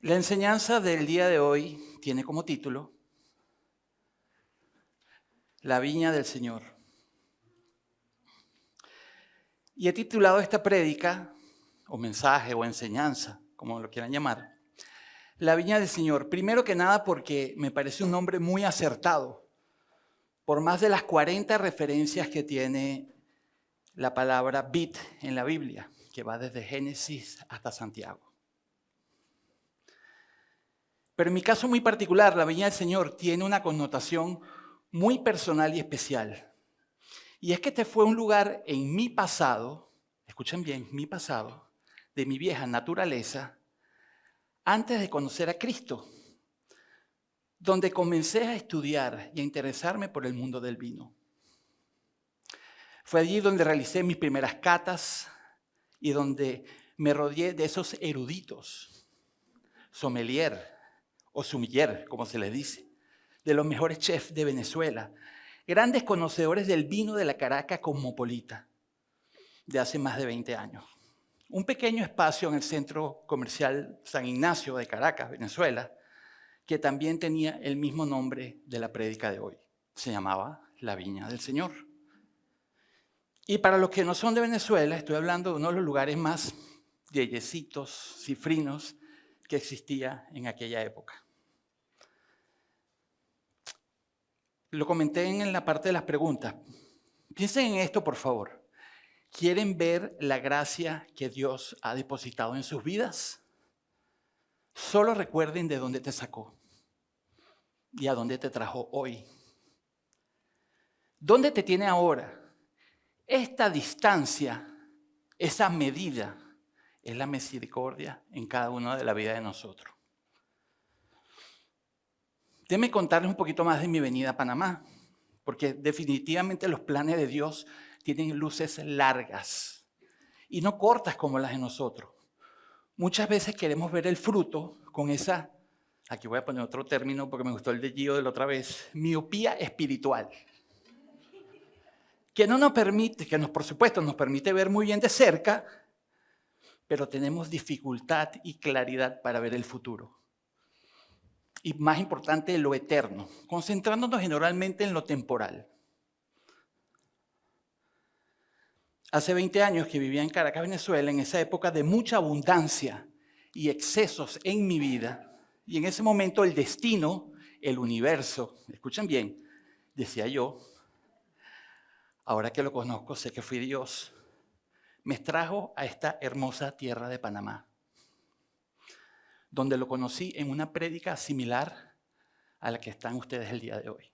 La enseñanza del día de hoy tiene como título La viña del Señor. Y he titulado esta prédica, o mensaje, o enseñanza, como lo quieran llamar, La viña del Señor. Primero que nada porque me parece un nombre muy acertado, por más de las 40 referencias que tiene la palabra vid en la Biblia, que va desde Génesis hasta Santiago. Pero en mi caso muy particular, la viña del Señor tiene una connotación muy personal y especial. Y es que este fue un lugar en mi pasado, escuchen bien, mi pasado, de mi vieja naturaleza, antes de conocer a Cristo, donde comencé a estudiar y a interesarme por el mundo del vino. Fue allí donde realicé mis primeras catas y donde me rodeé de esos eruditos, sommelier o sommelier, como se les dice, de los mejores chefs de Venezuela, grandes conocedores del vino de la Caracas cosmopolita de hace más de 20 años. Un pequeño espacio en el centro comercial San Ignacio de Caracas, Venezuela, que también tenía el mismo nombre de la prédica de hoy. Se llamaba La Viña del Señor. Y para los que no son de Venezuela, estoy hablando de uno de los lugares más yeyecitos, cifrinos que existía en aquella época. Lo comenté en la parte de las preguntas. Piensen en esto, por favor. ¿Quieren ver la gracia que Dios ha depositado en sus vidas? Solo recuerden de dónde te sacó y a dónde te trajo hoy. ¿Dónde te tiene ahora? Esta distancia, esa medida, es la misericordia en cada una de la vida de nosotros. Déjenme contarles un poquito más de mi venida a Panamá, porque definitivamente los planes de Dios tienen luces largas y no cortas como las de nosotros. Muchas veces queremos ver el fruto con esa, aquí voy a poner otro término porque me gustó el de Gio de la otra vez, miopía espiritual, que no nos permite, por supuesto nos permite ver muy bien de cerca, pero tenemos dificultad y claridad para ver el futuro. Y más importante, lo eterno, concentrándonos generalmente en lo temporal. Hace 20 años que vivía en Caracas, Venezuela, en esa época de mucha abundancia y excesos en mi vida, y en ese momento el destino, el universo, escuchen bien, decía yo, ahora que lo conozco, sé que fui Dios, me trajo a esta hermosa tierra de Panamá, donde lo conocí en una prédica similar a la que están ustedes el día de hoy.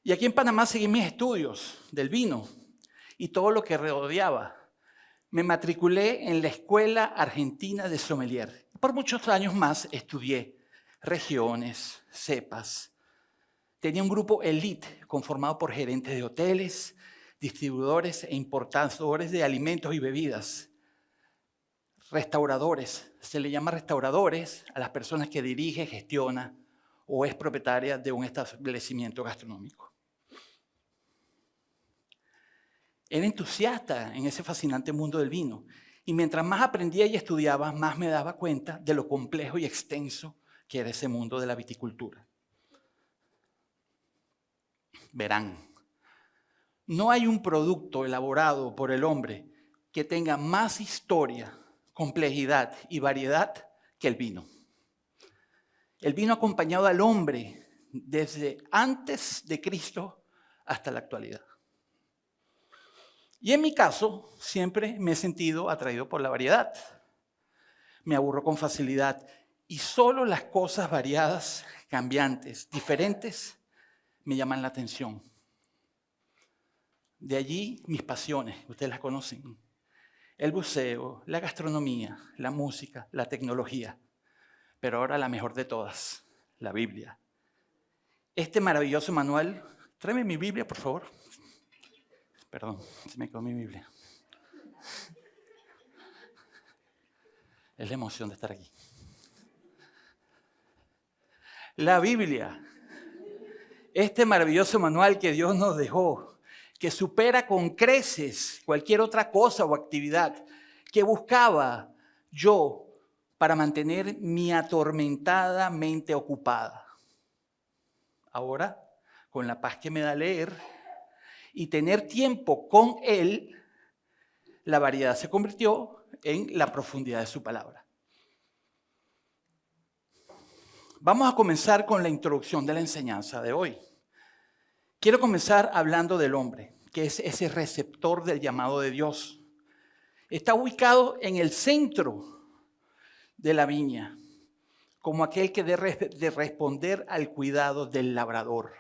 Y aquí en Panamá seguí mis estudios del vino y todo lo que rodeaba. Me matriculé en la Escuela Argentina de Sommelier. Por muchos años más estudié regiones, cepas. Tenía un grupo elite conformado por gerentes de hoteles, distribuidores e importadores de alimentos y bebidas. Restauradores, se le llama restauradores a las personas que dirige, gestiona o es propietaria de un establecimiento gastronómico. Era entusiasta en ese fascinante mundo del vino y mientras más aprendía y estudiaba, más me daba cuenta de lo complejo y extenso que era ese mundo de la viticultura. Verán, no hay un producto elaborado por el hombre que tenga más historia, complejidad y variedad que el vino. El vino ha acompañado al hombre desde antes de Cristo hasta la actualidad. Y en mi caso, siempre me he sentido atraído por la variedad. Me aburro con facilidad y solo las cosas variadas, cambiantes, diferentes, me llaman la atención. De allí mis pasiones, ustedes las conocen. El buceo, la gastronomía, la música, la tecnología. Pero ahora la mejor de todas, la Biblia. Este maravilloso manual, tráeme mi Biblia, por favor. Perdón, se me quedó mi Biblia. Es la emoción de estar aquí. La Biblia, este maravilloso manual que Dios nos dejó, que supera con creces cualquier otra cosa o actividad, que buscaba yo para mantener mi atormentada mente ocupada. Ahora, con la paz que me da leer y tener tiempo con Él, la variedad se convirtió en la profundidad de su palabra. Vamos a comenzar con la introducción de la enseñanza de hoy. Quiero comenzar hablando del hombre, que es ese receptor del llamado de Dios. Está ubicado en el centro de la viña, como aquel que debe de responder al cuidado del labrador.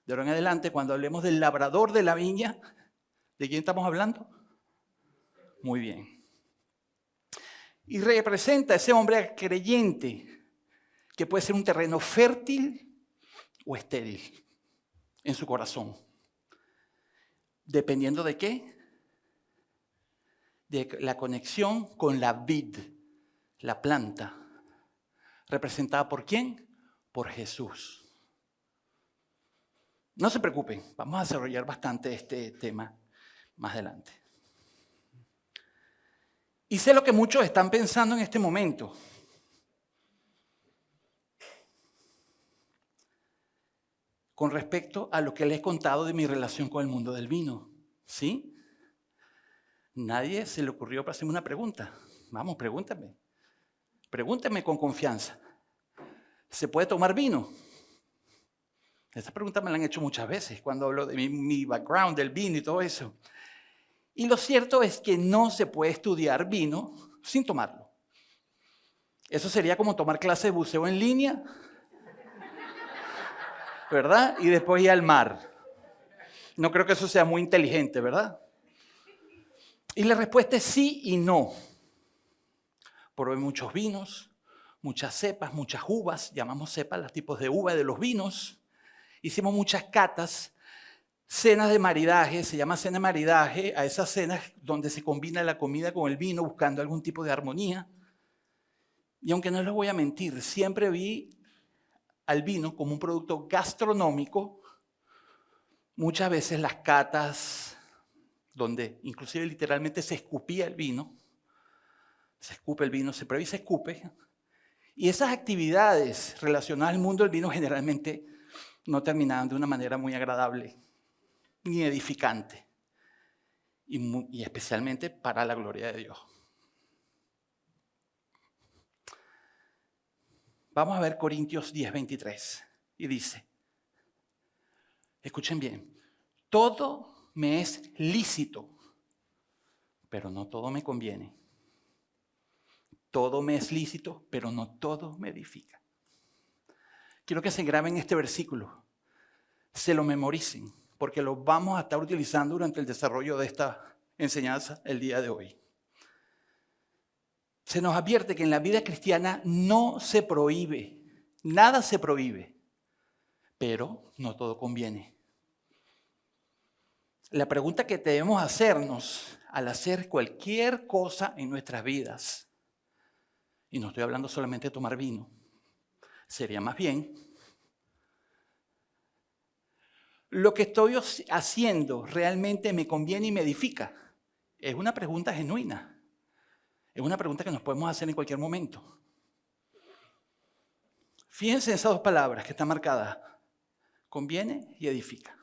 De ahora en adelante, cuando hablemos del labrador de la viña, ¿de quién estamos hablando? Muy bien. Y representa a ese hombre creyente, que puede ser un terreno fértil o estéril en su corazón. ¿Dependiendo de qué? De la conexión con la vid, la planta. ¿Representada por quién? Por Jesús. No se preocupen, vamos a desarrollar bastante este tema más adelante. Y sé lo que muchos están pensando en este momento. Con respecto a lo que les he contado de mi relación con el mundo del vino. ¿Sí? Nadie se le ocurrió para hacerme una pregunta. Vamos, pregúntame. Pregúntame con confianza. ¿Se puede tomar vino? Esa pregunta me la han hecho muchas veces cuando hablo de mi background del vino y todo eso. Y lo cierto es que no se puede estudiar vino sin tomarlo. Eso sería como tomar clase de buceo en línea, ¿verdad? Y después ir al mar. No creo que eso sea muy inteligente, ¿verdad? Y la respuesta es sí y no. Probé muchos vinos, muchas cepas, muchas uvas. Llamamos cepas los tipos de uva de los vinos. Hicimos muchas catas, cenas de maridaje. Se llama cena de maridaje a esas cenas donde se combina la comida con el vino buscando algún tipo de armonía. Y aunque no les voy a mentir, siempre vi al vino como un producto gastronómico. Muchas veces las catas, donde inclusive literalmente se escupía el vino, se escupe el vino, se prueba y se escupe. Y esas actividades relacionadas al mundo del vino generalmente no terminaban de una manera muy agradable ni edificante. Y especialmente para la gloria de Dios. Vamos a ver Corintios 10:23. Y dice, escuchen bien, todo me es lícito, pero no todo me conviene. Todo me es lícito, pero no todo me edifica. Quiero que se graben este versículo, se lo memoricen, porque lo vamos a estar utilizando durante el desarrollo de esta enseñanza el día de hoy. Se nos advierte que en la vida cristiana no se prohíbe, nada se prohíbe, pero no todo conviene. La pregunta que debemos hacernos al hacer cualquier cosa en nuestras vidas, y no estoy hablando solamente de tomar vino, sería más bien, ¿lo que estoy haciendo realmente me conviene y me edifica? Es una pregunta genuina. Es una pregunta que nos podemos hacer en cualquier momento. Fíjense en esas dos palabras que están marcadas. Conviene y edifica.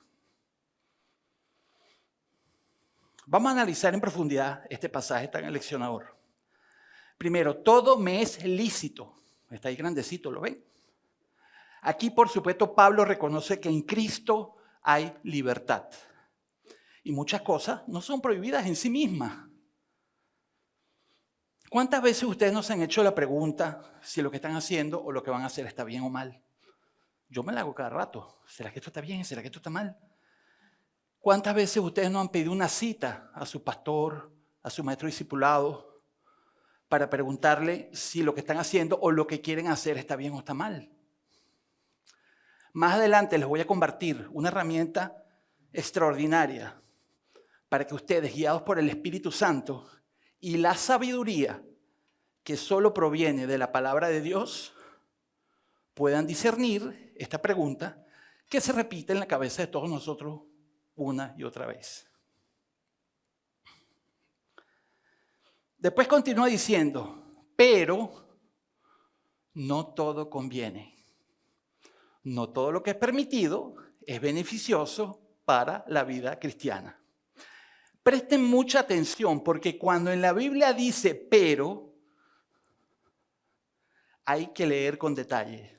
Vamos a analizar en profundidad este pasaje tan aleccionador. Primero, todo me es lícito. Está ahí grandecito, ¿lo ven? Aquí, por supuesto, Pablo reconoce que en Cristo hay libertad. Y muchas cosas no son prohibidas en sí mismas. ¿Cuántas veces ustedes nos han hecho la pregunta si lo que están haciendo o lo que van a hacer está bien o mal? Yo me la hago cada rato. ¿Será que esto está bien? ¿Será que esto está mal? ¿Cuántas veces ustedes no han pedido una cita a su pastor, a su maestro discipulado, para preguntarle si lo que están haciendo o lo que quieren hacer está bien o está mal? Más adelante les voy a compartir una herramienta extraordinaria para que ustedes, guiados por el Espíritu Santo y la sabiduría que solo proviene de la palabra de Dios, puedan discernir esta pregunta que se repite en la cabeza de todos nosotros una y otra vez. Después continúa diciendo, pero no todo conviene. No todo lo que es permitido es beneficioso para la vida cristiana. Presten mucha atención porque cuando en la Biblia dice pero, hay que leer con detalle.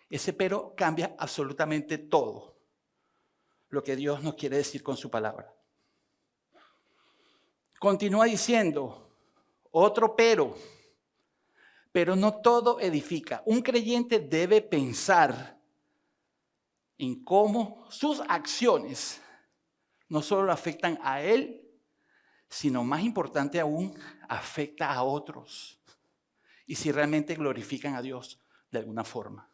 Ese pero cambia absolutamente todo lo que Dios nos quiere decir con su palabra. Continúa diciendo, otro pero no todo edifica. Un creyente debe pensar en cómo sus acciones no solo lo afectan a él, sino más importante aún, afecta a otros. Y si realmente glorifican a Dios de alguna forma.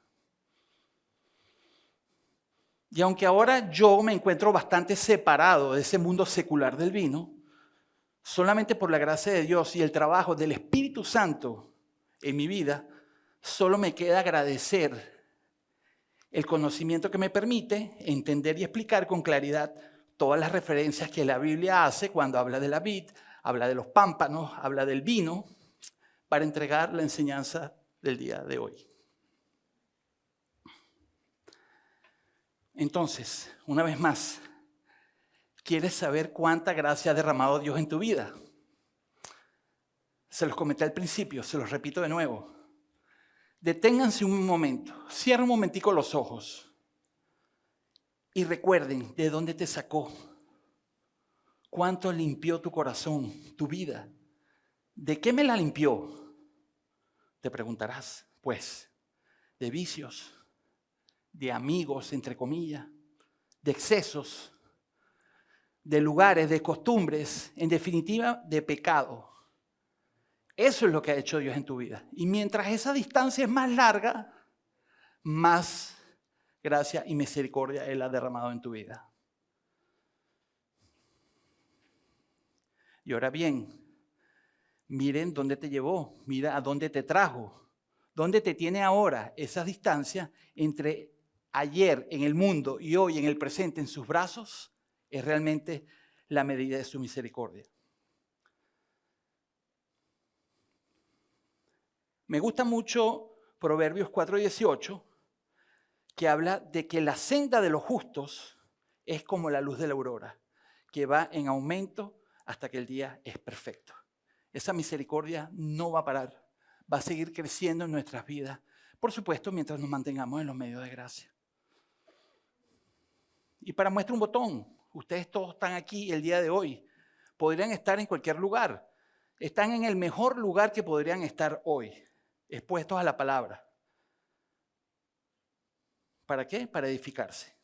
Y aunque ahora yo me encuentro bastante separado de ese mundo secular del vino, solamente por la gracia de Dios y el trabajo del Espíritu Santo en mi vida, solo me queda agradecer el conocimiento que me permite entender y explicar con claridad todas las referencias que la Biblia hace cuando habla de la vid, habla de los pámpanos, habla del vino, para entregar la enseñanza del día de hoy. Entonces, una vez más, ¿quieres saber cuánta gracia ha derramado Dios en tu vida? Se los comenté al principio, se los repito de nuevo. Deténganse un momento, cierren un momentico los ojos y recuerden de dónde te sacó, cuánto limpió tu corazón, tu vida. ¿De qué me la limpió? Te preguntarás, pues, de vicios, de amigos, entre comillas, de excesos, de lugares, de costumbres, en definitiva, de pecado. Eso es lo que ha hecho Dios en tu vida. Y mientras esa distancia es más larga, más gracia y misericordia Él ha derramado en tu vida. Y ahora bien, miren dónde te llevó, mira a dónde te trajo, dónde te tiene ahora esa distancia entre ayer en el mundo y hoy en el presente en sus brazos, es realmente la medida de su misericordia. Me gusta mucho Proverbios 4:18, que habla de que la senda de los justos es como la luz de la aurora, que va en aumento hasta que el día es perfecto. Esa misericordia no va a parar, va a seguir creciendo en nuestras vidas, por supuesto, mientras nos mantengamos en los medios de gracia. Y para muestra un botón, ustedes todos están aquí el día de hoy, podrían estar en cualquier lugar, están en el mejor lugar que podrían estar hoy, expuestos a la palabra. ¿Para qué? Para edificarse.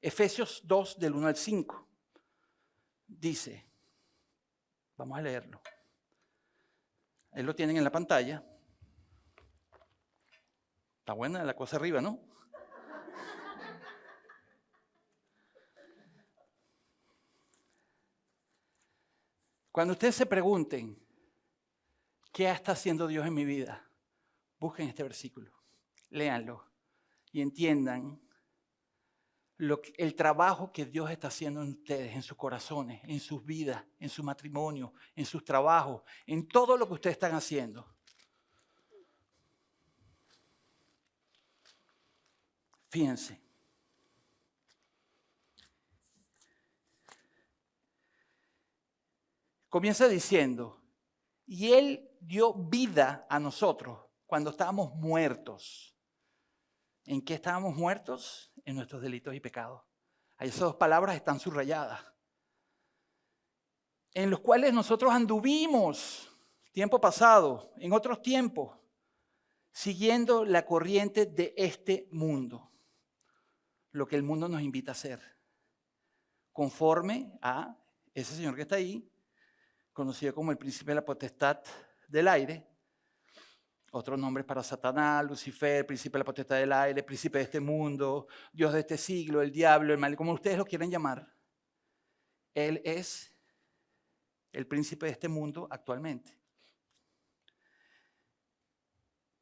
Efesios 2, del 1 al 5, dice, vamos a leerlo. Ahí lo tienen en la pantalla. Está buena la cosa arriba, ¿no? Cuando ustedes se pregunten, ¿qué está haciendo Dios en mi vida? Busquen este versículo, léanlo y entiendan el trabajo que Dios está haciendo en ustedes, en sus corazones, en sus vidas, en su matrimonio, en sus trabajos, en todo lo que ustedes están haciendo. Fíjense. Comienza diciendo, y Él dio vida a nosotros cuando estábamos muertos. ¿En qué estábamos muertos? En nuestros delitos y pecados. Ahí esas dos palabras están subrayadas. En los cuales nosotros anduvimos, tiempo pasado, en otros tiempos, siguiendo la corriente de este mundo. Lo que el mundo nos invita a hacer. Conforme a ese señor que está ahí, conocido como el príncipe de la potestad del aire, otros nombres para Satanás, Lucifer, príncipe de la potestad del aire, príncipe de este mundo, Dios de este siglo, el diablo, el mal, como ustedes lo quieran llamar. Él es el príncipe de este mundo actualmente.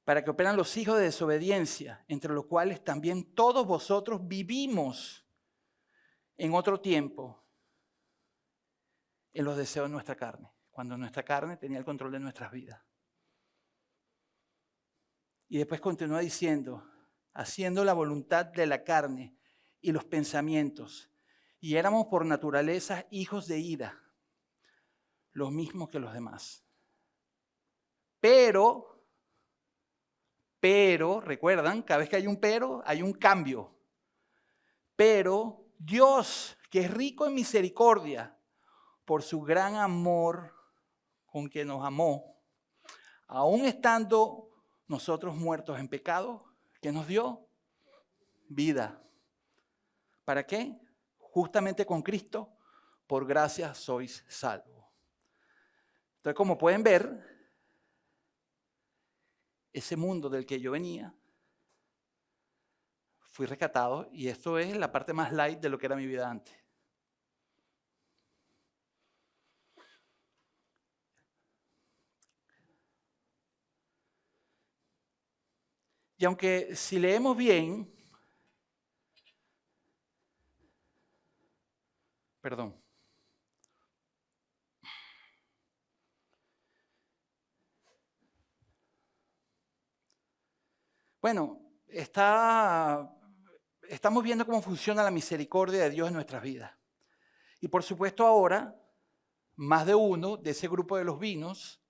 Para que operan los hijos de desobediencia, entre los cuales también todos vosotros vivimos en otro tiempo, en los deseos de nuestra carne, cuando nuestra carne tenía el control de nuestras vidas. Y después continúa diciendo, haciendo la voluntad de la carne y los pensamientos, y éramos por naturaleza hijos de ira, los mismos que los demás. Pero, recuerdan, cada vez que hay un pero, hay un cambio. Pero Dios, que es rico en misericordia, por su gran amor con que nos amó, aun estando nosotros muertos en pecado, ¿qué nos dio? Vida. ¿Para qué? Justamente con Cristo, por gracia sois salvos. Entonces, como pueden ver, ese mundo del que yo venía, fui rescatado y esto es la parte más light de lo que era mi vida antes. Y aunque si leemos bien, perdón. Bueno, estamos viendo cómo funciona la misericordia de Dios en nuestras vidas. Y por supuesto ahora, más de uno de ese grupo de los vinos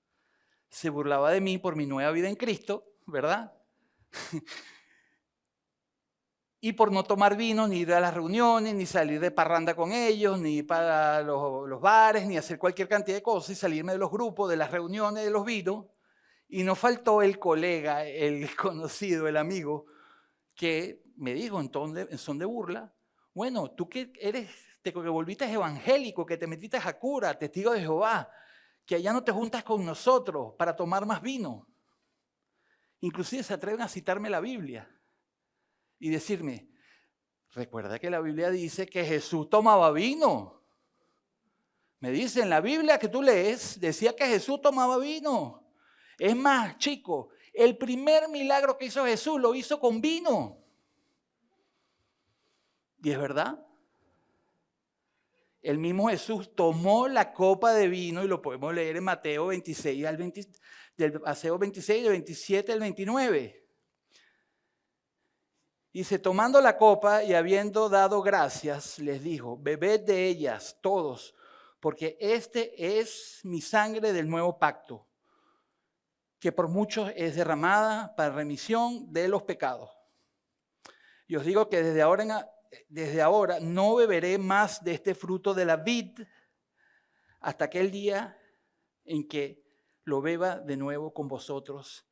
se burlaba de mí por mi nueva vida en Cristo, ¿verdad? Y por no tomar vino, ni ir a las reuniones, ni salir de parranda con ellos, ni para los bares, ni hacer cualquier cantidad de cosas y salirme de los grupos, de las reuniones, de los vinos. Y no faltó el colega, el conocido, el amigo, que me dijo en son de burla, bueno, tú que eres, que volviste evangélico, que te metiste a cura, testigo de Jehová, que allá no te juntas con nosotros para tomar más vino. Inclusive se atreven a citarme la Biblia y decirme, recuerda que la Biblia dice que Jesús tomaba vino. Me dice, en la Biblia que tú lees, decía que Jesús tomaba vino. Es más, chico, el primer milagro que hizo Jesús lo hizo con vino. Y es verdad. El mismo Jesús tomó la copa de vino y lo podemos leer en Mateo 26 del Mateo 26, del 27 al 29. Dice, tomando la copa y habiendo dado gracias, les dijo, bebed de ellas todos, porque este es mi sangre del nuevo pacto, que por muchos es derramada para remisión de los pecados. Y os digo que desde ahora no beberé más de este fruto de la vid hasta aquel día en que lo beba de nuevo con vosotros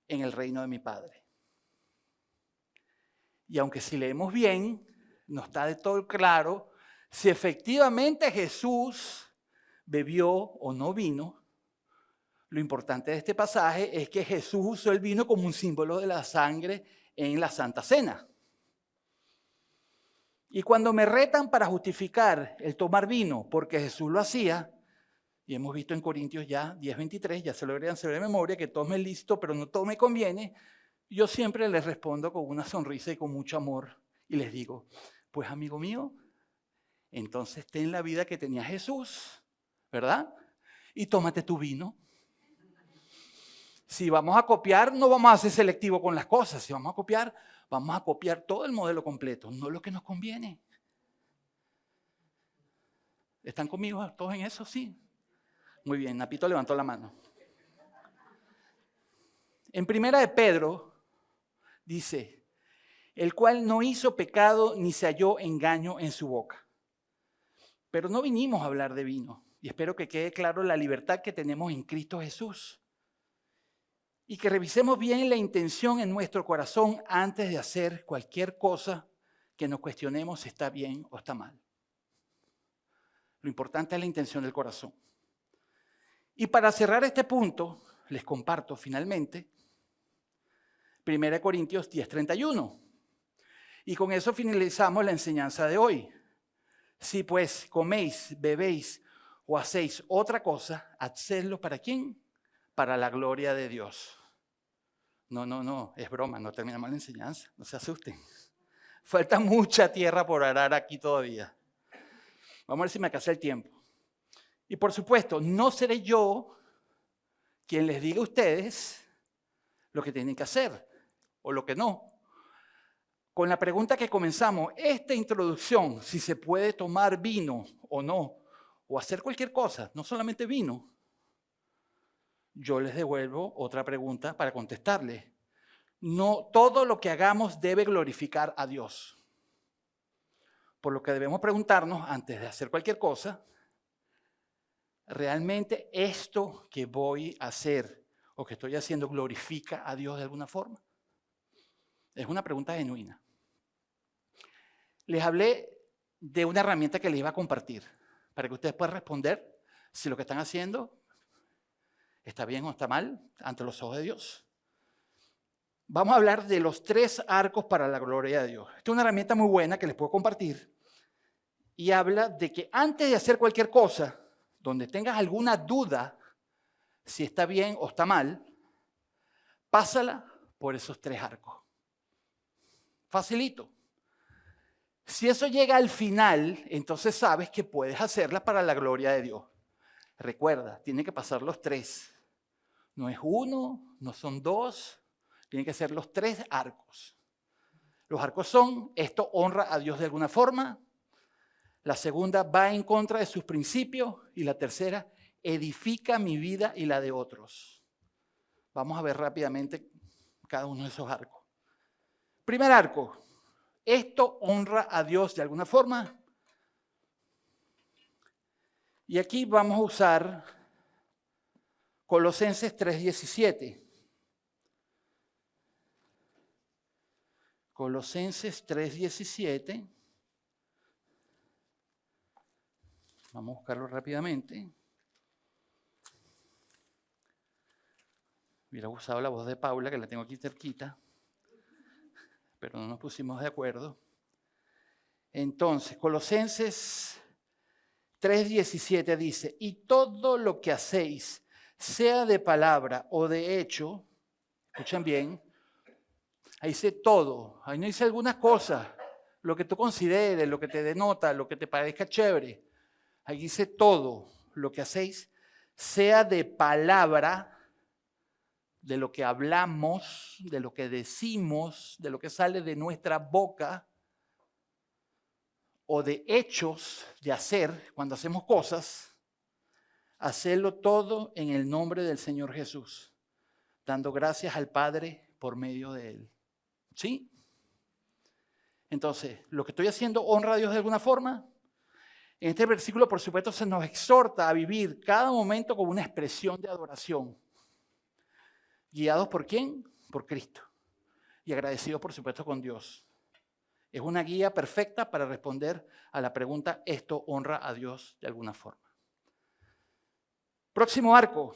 en el reino de mi Padre. Y aunque si leemos bien, no está de todo claro si efectivamente Jesús bebió o no vino. Lo importante de este pasaje es que Jesús usó el vino como un símbolo de la sangre en la Santa Cena. Y cuando me retan para justificar el tomar vino porque Jesús lo hacía, y hemos visto en Corintios ya 10:23, ya se lo deberían saber de memoria, que todo me es lícito, pero no todo me conviene, yo siempre les respondo con una sonrisa y con mucho amor y les digo, pues amigo mío, entonces ten la vida que tenía Jesús, ¿verdad? Y tómate tu vino. Si vamos a copiar, no vamos a ser selectivos con las cosas. Si vamos a copiar todo el modelo completo, no lo que nos conviene. ¿Están conmigo todos en eso? Sí. Muy bien, Napito levantó la mano. En Primera de Pedro dice, el cual no hizo pecado ni se halló engaño en su boca. Pero no vinimos a hablar de vino. Y espero que quede claro la libertad que tenemos en Cristo Jesús. Y que revisemos bien la intención en nuestro corazón antes de hacer cualquier cosa que nos cuestionemos si está bien o está mal. Lo importante es la intención del corazón. Y para cerrar este punto, les comparto finalmente 1 Corintios 10:31. Y con eso finalizamos la enseñanza de hoy. Si pues coméis, bebéis o hacéis otra cosa, hacedlo ¿para quién? Para la gloria de Dios. No, es broma, no terminamos la enseñanza, no se asusten. Falta mucha tierra por arar aquí todavía. Vamos a ver si me alcanza el tiempo. Y por supuesto, no seré yo quien les diga a ustedes lo que tienen que hacer o lo que no. Con la pregunta que comenzamos, esta introducción, si se puede tomar vino o no, o hacer cualquier cosa, no solamente vino, yo les devuelvo otra pregunta para contestarles. No todo lo que hagamos debe glorificar a Dios. Por lo que debemos preguntarnos antes de hacer cualquier cosa, ¿realmente esto que voy a hacer o que estoy haciendo glorifica a Dios de alguna forma? Es una pregunta genuina. Les hablé de una herramienta que les iba a compartir para que ustedes puedan responder si lo que están haciendo está bien o está mal ante los ojos de Dios. Vamos a hablar de los 3 arcos para la gloria de Dios. Esta es una herramienta muy buena que les puedo compartir y habla de que antes de hacer cualquier cosa, donde tengas alguna duda si está bien o está mal, pásala por esos 3 arcos. Facilito. Si eso llega al final, entonces sabes que puedes hacerla para la gloria de Dios. Recuerda, tiene que pasar los 3. No es 1, no son 2, tienen que ser los 3 arcos. Los arcos son, esto honra a Dios de alguna forma. La segunda, va en contra de sus principios. Y la tercera, edifica mi vida y la de otros. Vamos a ver rápidamente cada uno de esos arcos. Primer arco. Esto honra a Dios de alguna forma. Y aquí vamos a usar Colosenses 3:17. Colosenses 3:17. Vamos a buscarlo rápidamente. Hubiera usado la voz de Paula, que la tengo aquí cerquita, pero no nos pusimos de acuerdo. Entonces, Colosenses 3:17 dice, y todo lo que hacéis, sea de palabra o de hecho, escuchen bien, ahí dice todo, ahí no dice algunas cosas, lo que tú consideres, lo que te denota, lo que te parezca chévere, ahí dice todo lo que hacéis, sea de palabra, de lo que hablamos, de lo que decimos, de lo que sale de nuestra boca, o de hechos de hacer, cuando hacemos cosas, hacerlo todo en el nombre del Señor Jesús, dando gracias al Padre por medio de Él. ¿Sí? Entonces, lo que estoy haciendo honra a Dios de alguna forma. En este versículo, por supuesto, se nos exhorta a vivir cada momento como una expresión de adoración. ¿Guiados por quién? Por Cristo. Y agradecidos, por supuesto, con Dios. Es una guía perfecta para responder a la pregunta, ¿esto honra a Dios de alguna forma? Próximo arco.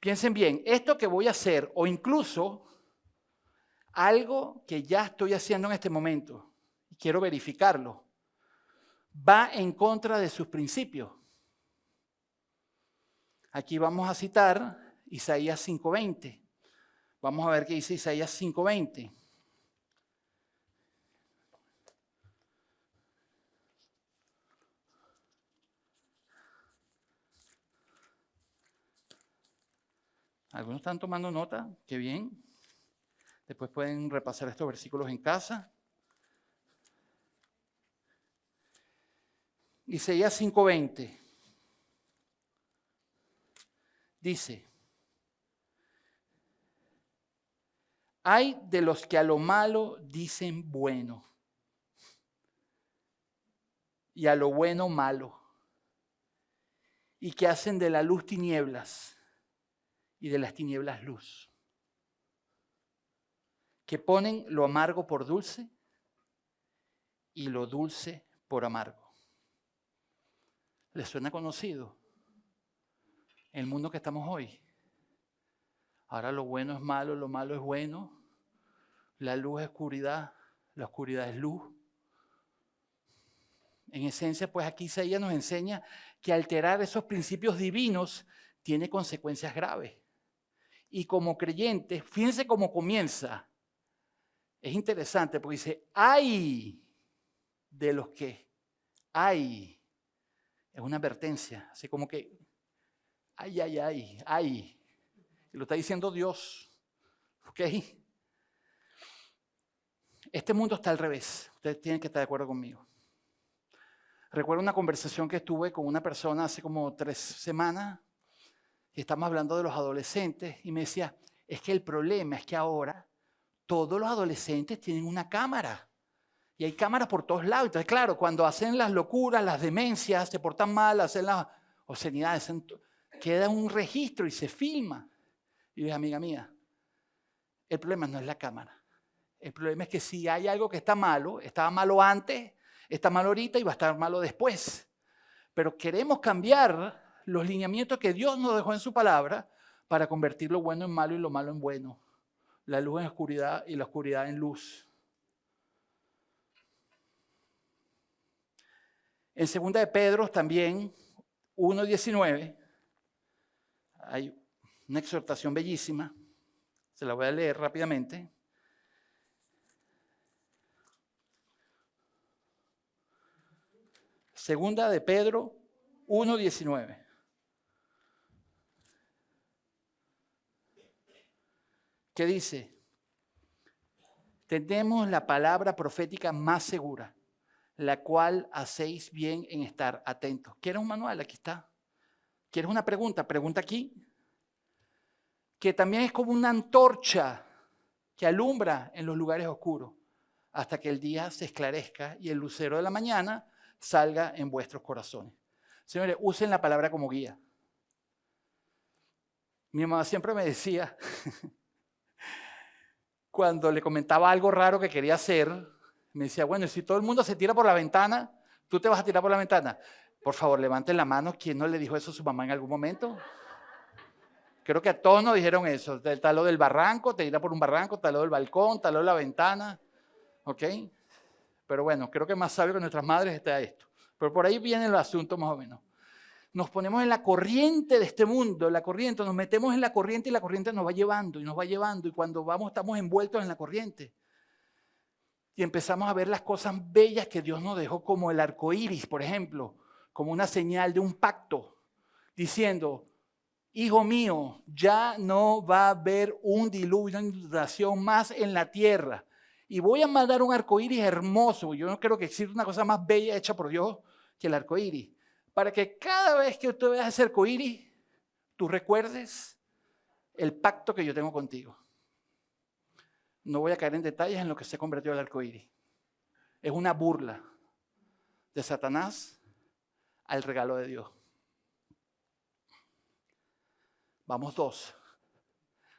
Piensen bien, esto que voy a hacer o incluso algo que ya estoy haciendo en este momento y quiero verificarlo, va en contra de sus principios. Aquí vamos a citar Isaías 5:20. Vamos a ver qué dice Isaías 5:20. Algunos están tomando nota, qué bien. Después pueden repasar estos versículos en casa. Isaías 5:20 dice, hay de los que a lo malo dicen bueno y a lo bueno malo, y que hacen de la luz tinieblas y de las tinieblas luz, que ponen lo amargo por dulce y lo dulce por amargo. ¿Les suena conocido? El mundo que estamos hoy. Ahora lo bueno es malo, lo malo es bueno, la luz es oscuridad, la oscuridad es luz. En esencia, pues aquí Isaías nos enseña que alterar esos principios divinos tiene consecuencias graves. Y como creyentes, fíjense cómo comienza. Es interesante porque dice, ay de los que, ay. Es una advertencia, así como que, ay, ay, ay, ay. Y lo está diciendo Dios, ¿ok? Este mundo está al revés. Ustedes tienen que estar de acuerdo conmigo. Recuerdo una conversación que tuve con una persona hace como 3 semanas y estamos hablando de los adolescentes y me decía, es que el problema es que ahora todos los adolescentes tienen una cámara y hay cámaras por todos lados. Entonces, claro, cuando hacen las locuras, las demencias, se portan mal, hacen las obscenidades, queda un registro y se filma. Y yo dije, amiga mía, el problema no es la cámara. El problema es que si hay algo que está malo, estaba malo antes, está malo ahorita y va a estar malo después. Pero queremos cambiar los lineamientos que Dios nos dejó en su palabra para convertir lo bueno en malo y lo malo en bueno. La luz en oscuridad y la oscuridad en luz. En 2 de Pedro también, 1:19, hay una exhortación bellísima. Se la voy a leer rápidamente. Segunda de Pedro 1:19. ¿Qué dice? Tenemos la palabra profética más segura, la cual hacéis bien en estar atentos. ¿Quieres un manual? Aquí está. ¿Quieres una pregunta? Pregunta aquí. Que también es como una antorcha que alumbra en los lugares oscuros hasta que el día se esclarezca y el lucero de la mañana salga en vuestros corazones. Señores, usen la palabra como guía. Mi mamá siempre me decía, cuando le comentaba algo raro que quería hacer, me decía, bueno, si todo el mundo se tira por la ventana, ¿tú te vas a tirar por la ventana? Por favor, levanten la mano. ¿Quién no le dijo eso a su mamá en algún momento? Creo que a todos nos dijeron eso. Está lo del barranco, te tira por un barranco, está lo del balcón, está lo de la ventana. ¿Ok? Pero bueno, creo que más sabio que nuestras madres está esto. Pero por ahí viene el asunto más o menos. Nos ponemos en la corriente de este mundo, la corriente, nos metemos en la corriente y la corriente nos va llevando y nos va llevando. Y cuando vamos estamos envueltos en la corriente. Y empezamos a ver las cosas bellas que Dios nos dejó, como el arco iris, por ejemplo, como una señal de un pacto, diciendo, hijo mío, ya no va a haber un diluvio, una inundación más en la tierra. Y voy a mandar un arco iris hermoso. Yo no creo que exista una cosa más bella hecha por Dios que el arco iris. Para que cada vez que tú veas ese arco iris, tú recuerdes el pacto que yo tengo contigo. No voy a caer en detalles en lo que se convirtió el arco iris. Es una burla de Satanás al regalo de Dios. Vamos 2.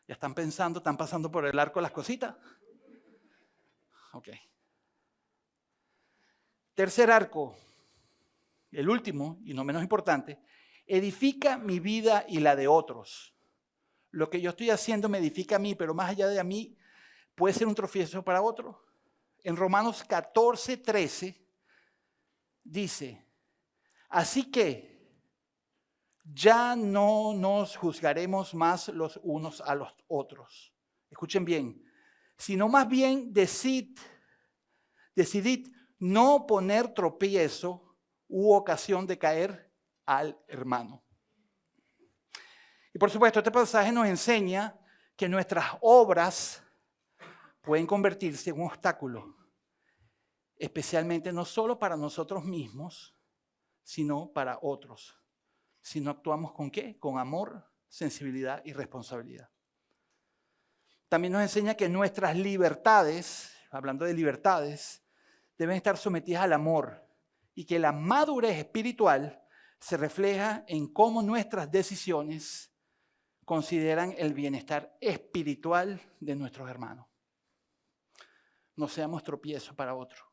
¿Ya están pensando, están pasando por el arco las cositas? Ok. Tercer arco, el último y no menos importante, edifica mi vida y la de otros. Lo que yo estoy haciendo me edifica a mí, pero más allá de a mí, puede ser un tropiezo para otro. En Romanos 14:13 dice, así que ya no nos juzgaremos más los unos a los otros. Escuchen bien, sino más bien decidid no poner tropiezo u ocasión de caer al hermano. Y por supuesto, este pasaje nos enseña que nuestras obras pueden convertirse en un obstáculo, especialmente no solo para nosotros mismos, sino para otros. Si no actuamos ¿con qué? Con amor, sensibilidad y responsabilidad. También nos enseña que nuestras libertades, hablando de libertades, deben estar sometidas al amor y que la madurez espiritual se refleja en cómo nuestras decisiones consideran el bienestar espiritual de nuestros hermanos. No seamos tropiezo para otros,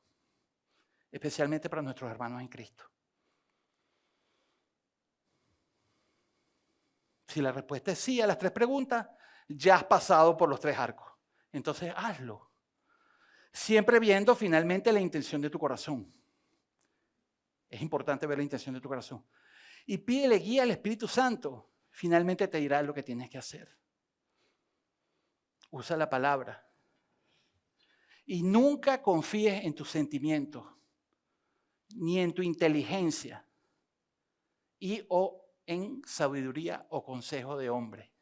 especialmente para nuestros hermanos en Cristo. Si la respuesta es sí a las 3 preguntas, ya has pasado por los 3 arcos. Entonces hazlo. Siempre viendo finalmente la intención de tu corazón. Es importante ver la intención de tu corazón. Y pídele guía al Espíritu Santo. Finalmente te dirá lo que tienes que hacer. Usa la palabra. Y nunca confíes en tus sentimientos, ni en tu inteligencia. y o en sabiduría o consejo de hombre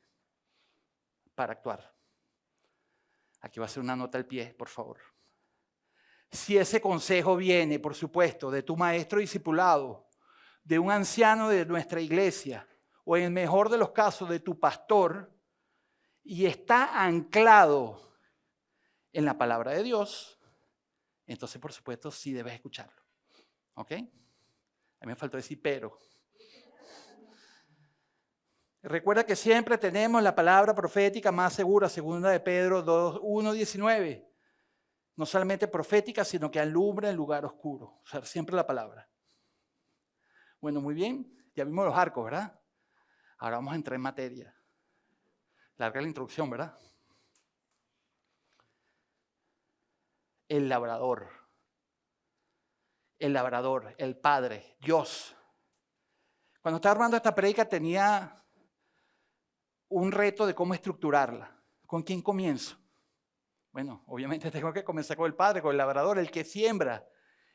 para actuar. Aquí va a ser una nota al pie, por favor. Si ese consejo viene, por supuesto, de tu maestro discipulado, de un anciano de nuestra iglesia, o en el mejor de los casos de tu pastor, y está anclado en la palabra de Dios, entonces, por supuesto, sí debes escucharlo. ¿Ok? A mí me faltó decir pero. Recuerda que siempre tenemos la palabra profética más segura, segunda de Pedro 2:1-19. No solamente profética, sino que alumbra el lugar oscuro. O sea, siempre la palabra. Bueno, muy bien. Ya vimos los arcos, ¿verdad? Ahora vamos a entrar en materia. Larga la introducción, ¿verdad? El labrador, el Padre, Dios. Cuando estaba armando esta prédica tenía un reto de cómo estructurarla. ¿Con quién comienzo? Bueno, obviamente tengo que comenzar con el Padre, con el labrador, el que siembra,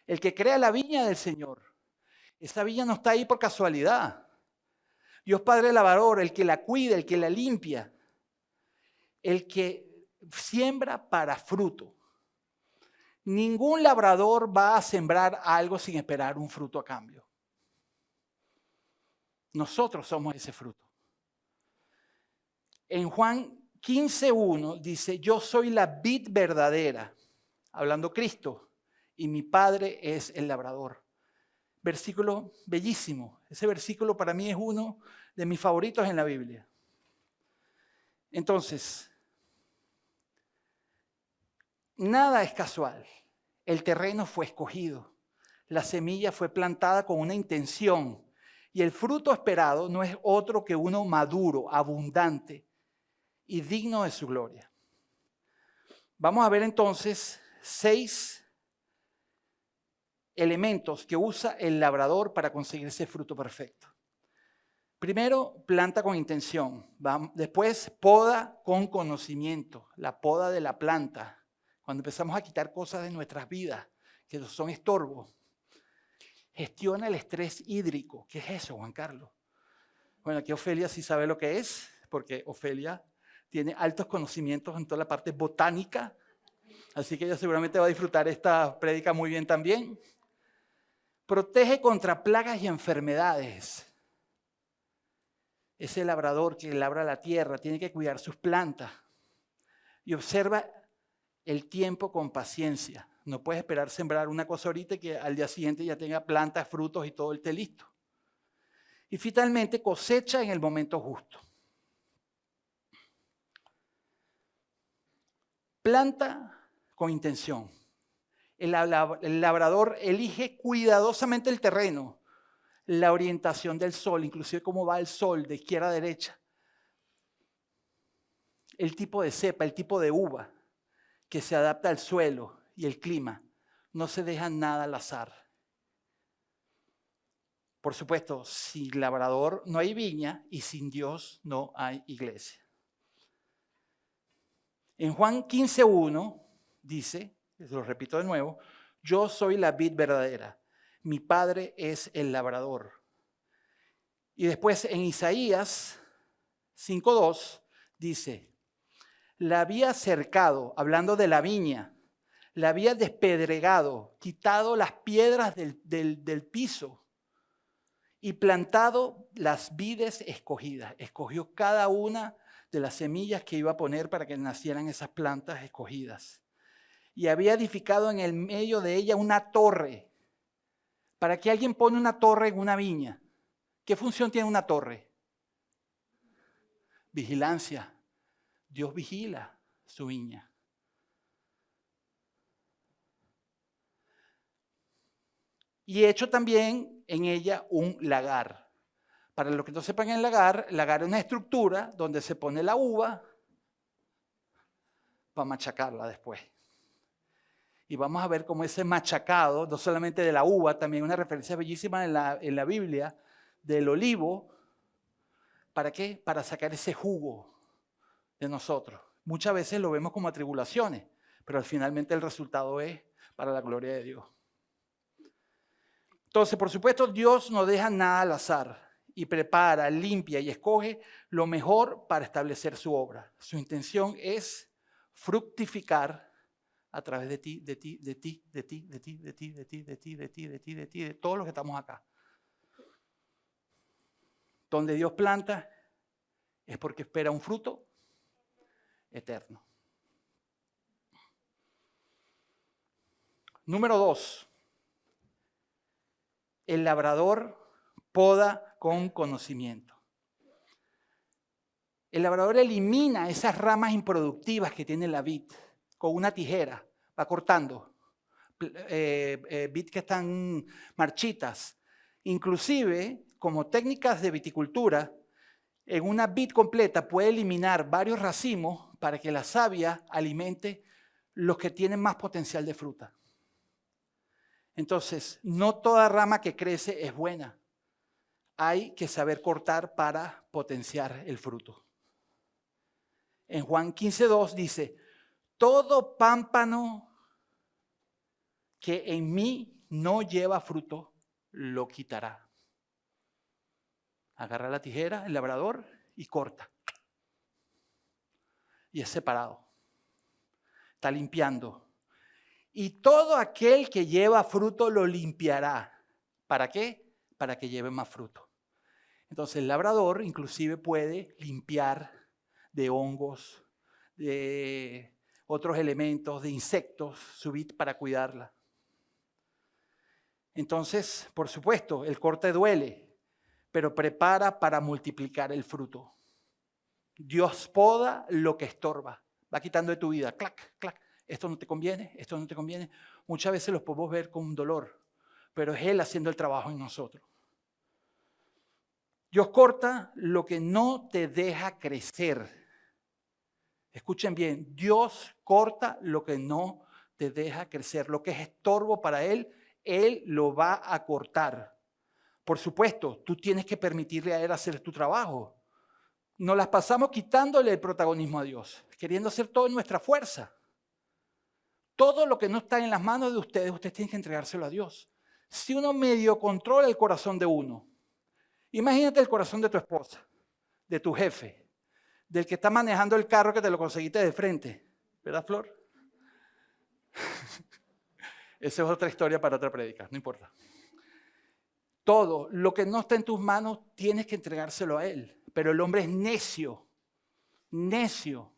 el que crea la viña del Señor. Esa viña no está ahí por casualidad. Dios Padre labrador, el que la cuida, el que la limpia, el que siembra para fruto. Ningún labrador va a sembrar algo sin esperar un fruto a cambio. Nosotros somos ese fruto. En Juan 15:1 dice, yo soy la vid verdadera, hablando Cristo, y mi Padre es el labrador. Versículo bellísimo. Ese versículo para mí es uno de mis favoritos en la Biblia. Entonces, nada es casual. El terreno fue escogido. La semilla fue plantada con una intención. Y el fruto esperado no es otro que uno maduro, abundante y digno de su gloria. Vamos a ver entonces 6 elementos que usa el labrador para conseguir ese fruto perfecto. Primero, planta con intención. Después, poda con conocimiento, la poda de la planta. Cuando empezamos a quitar cosas de nuestras vidas que son estorbos. Gestiona el estrés hídrico. ¿Qué es eso, Juan Carlos? Bueno, aquí Ofelia sí sabe lo que es, porque Ofelia tiene altos conocimientos en toda la parte botánica, así que ella seguramente va a disfrutar esta prédica muy bien también. Protege contra plagas y enfermedades. Ese labrador que labra la tierra tiene que cuidar sus plantas y observa el tiempo con paciencia. No puedes esperar sembrar una cosa ahorita y que al día siguiente ya tenga plantas, frutos y todo esté listo. Y finalmente cosecha en el momento justo. Planta con intención. El labrador elige cuidadosamente el terreno, la orientación del sol, inclusive cómo va el sol de izquierda a derecha, el tipo de cepa, el tipo de uva que se adapta al suelo y el clima. No se deja nada al azar. Por supuesto, sin labrador no hay viña y sin Dios no hay iglesia. En Juan 15:1 dice, lo repito de nuevo, yo soy la vid verdadera, mi Padre es el labrador. Y después en Isaías 5:2 dice, la había cercado, hablando de la viña, la había despedregado, quitado las piedras del piso y plantado las vides escogidas. Escogió cada una de las semillas que iba a poner para que nacieran esas plantas escogidas. Y había edificado en el medio de ella una torre. ¿Para qué alguien pone una torre en una viña? ¿Qué función tiene una torre? Vigilancia. Dios vigila su viña. Y he hecho también en ella un lagar. Para los que no sepan el lagar es una estructura donde se pone la uva para machacarla después. Y vamos a ver cómo ese machacado, no solamente de la uva, también una referencia bellísima en la Biblia, del olivo. ¿Para qué? Para sacar ese jugo de nosotros. Muchas veces lo vemos como atribulaciones, pero finalmente el resultado es para la gloria de Dios. Entonces, por supuesto, Dios no deja nada al azar. y prepara, limpia y escoge lo mejor para establecer su obra. Su intención es fructificar a través de ti, de ti, de ti, de ti, de ti, de ti, de ti, de ti, de ti, de ti, de ti, de todos los que estamos acá. Donde Dios planta es porque espera un fruto eterno. Número 2. El labrador poda con conocimiento. El labrador elimina esas ramas improductivas que tiene la vid con una tijera, va cortando vid que están marchitas. Inclusive, como técnicas de viticultura, en una vid completa puede eliminar varios racimos para que la savia alimente los que tienen más potencial de fruta. Entonces, no toda rama que crece es buena. Hay que saber cortar para potenciar el fruto. En Juan 15:2 dice, todo pámpano que en mí no lleva fruto, lo quitará. Agarra la tijera, el labrador, y corta. Y es separado. Está limpiando. Y todo aquel que lleva fruto lo limpiará. ¿Para qué? Para que lleve más fruto. Entonces el labrador inclusive puede limpiar de hongos, de otros elementos, de insectos, su vid para cuidarla. Entonces, por supuesto, el corte duele, pero prepara para multiplicar el fruto. Dios poda lo que estorba, va quitando de tu vida, clac, clac. Esto no te conviene, esto no te conviene. Muchas veces los podemos ver con dolor, pero es Él haciendo el trabajo en nosotros. Dios corta lo que no te deja crecer. Escuchen bien, Dios corta lo que no te deja crecer. Lo que es estorbo para Él, Él lo va a cortar. Por supuesto, tú tienes que permitirle a Él hacer tu trabajo. Nos las pasamos quitándole el protagonismo a Dios, queriendo hacer todo en nuestra fuerza. Todo lo que no está en las manos de ustedes, ustedes tienen que entregárselo a Dios. Si uno medio controla el corazón de uno, imagínate el corazón de tu esposa, de tu jefe, del que está manejando el carro que te lo conseguiste de frente. ¿Verdad, Flor? Esa es otra historia para otra prédica, no importa. Todo lo que no está en tus manos tienes que entregárselo a Él. Pero el hombre es necio, necio.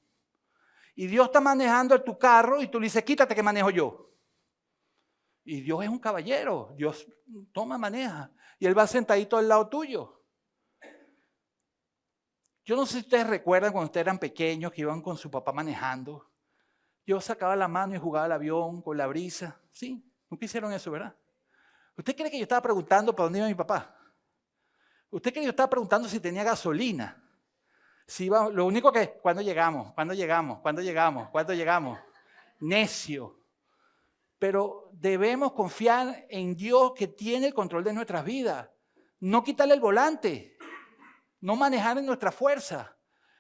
Y Dios está manejando tu carro y tú le dices, quítate que manejo yo. Y Dios es un caballero, Dios toma, maneja. Y Él va sentadito al lado tuyo. Yo no sé si ustedes recuerdan cuando ustedes eran pequeños que iban con su papá manejando. Yo sacaba la mano y jugaba al avión con la brisa. Sí, nunca hicieron eso, ¿verdad? ¿Usted cree que yo estaba preguntando para dónde iba mi papá? ¿Usted cree que yo estaba preguntando si tenía gasolina? Si iba, lo único que, ¿cuándo llegamos? ¿Cuándo llegamos? ¿Cuándo llegamos? ¿Cuándo llegamos? Necio. Pero debemos confiar en Dios que tiene el control de nuestras vidas. No quitarle el volante. No manejar en nuestra fuerza.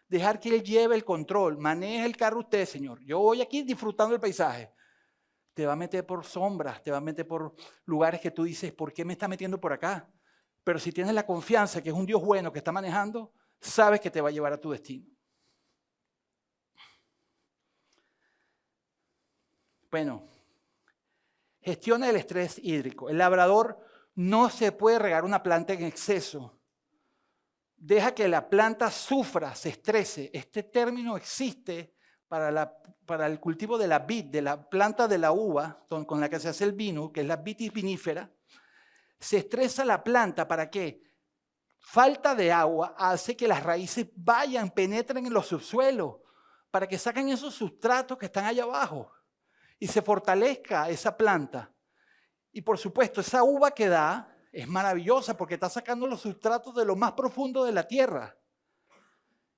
Dejar que Él lleve el control. Maneje el carro usted, Señor. Yo voy aquí disfrutando del paisaje. Te va a meter por sombras, te va a meter por lugares que tú dices, ¿por qué me está metiendo por acá? Pero si tienes la confianza que es un Dios bueno que está manejando, sabes que te va a llevar a tu destino. Bueno, gestiona el estrés hídrico. El labrador no se puede regar una planta en exceso. Deja que la planta sufra, se estrese. Este término existe para el cultivo de la vid, de la planta de la uva, con la que se hace el vino, que es la vitis vinífera. Se estresa la planta, ¿para qué? Falta de agua hace que las raíces penetren en los subsuelos, para que saquen esos sustratos que están allá abajo y se fortalezca esa planta. Y por supuesto, esa uva que da es maravillosa porque está sacando los sustratos de lo más profundo de la tierra.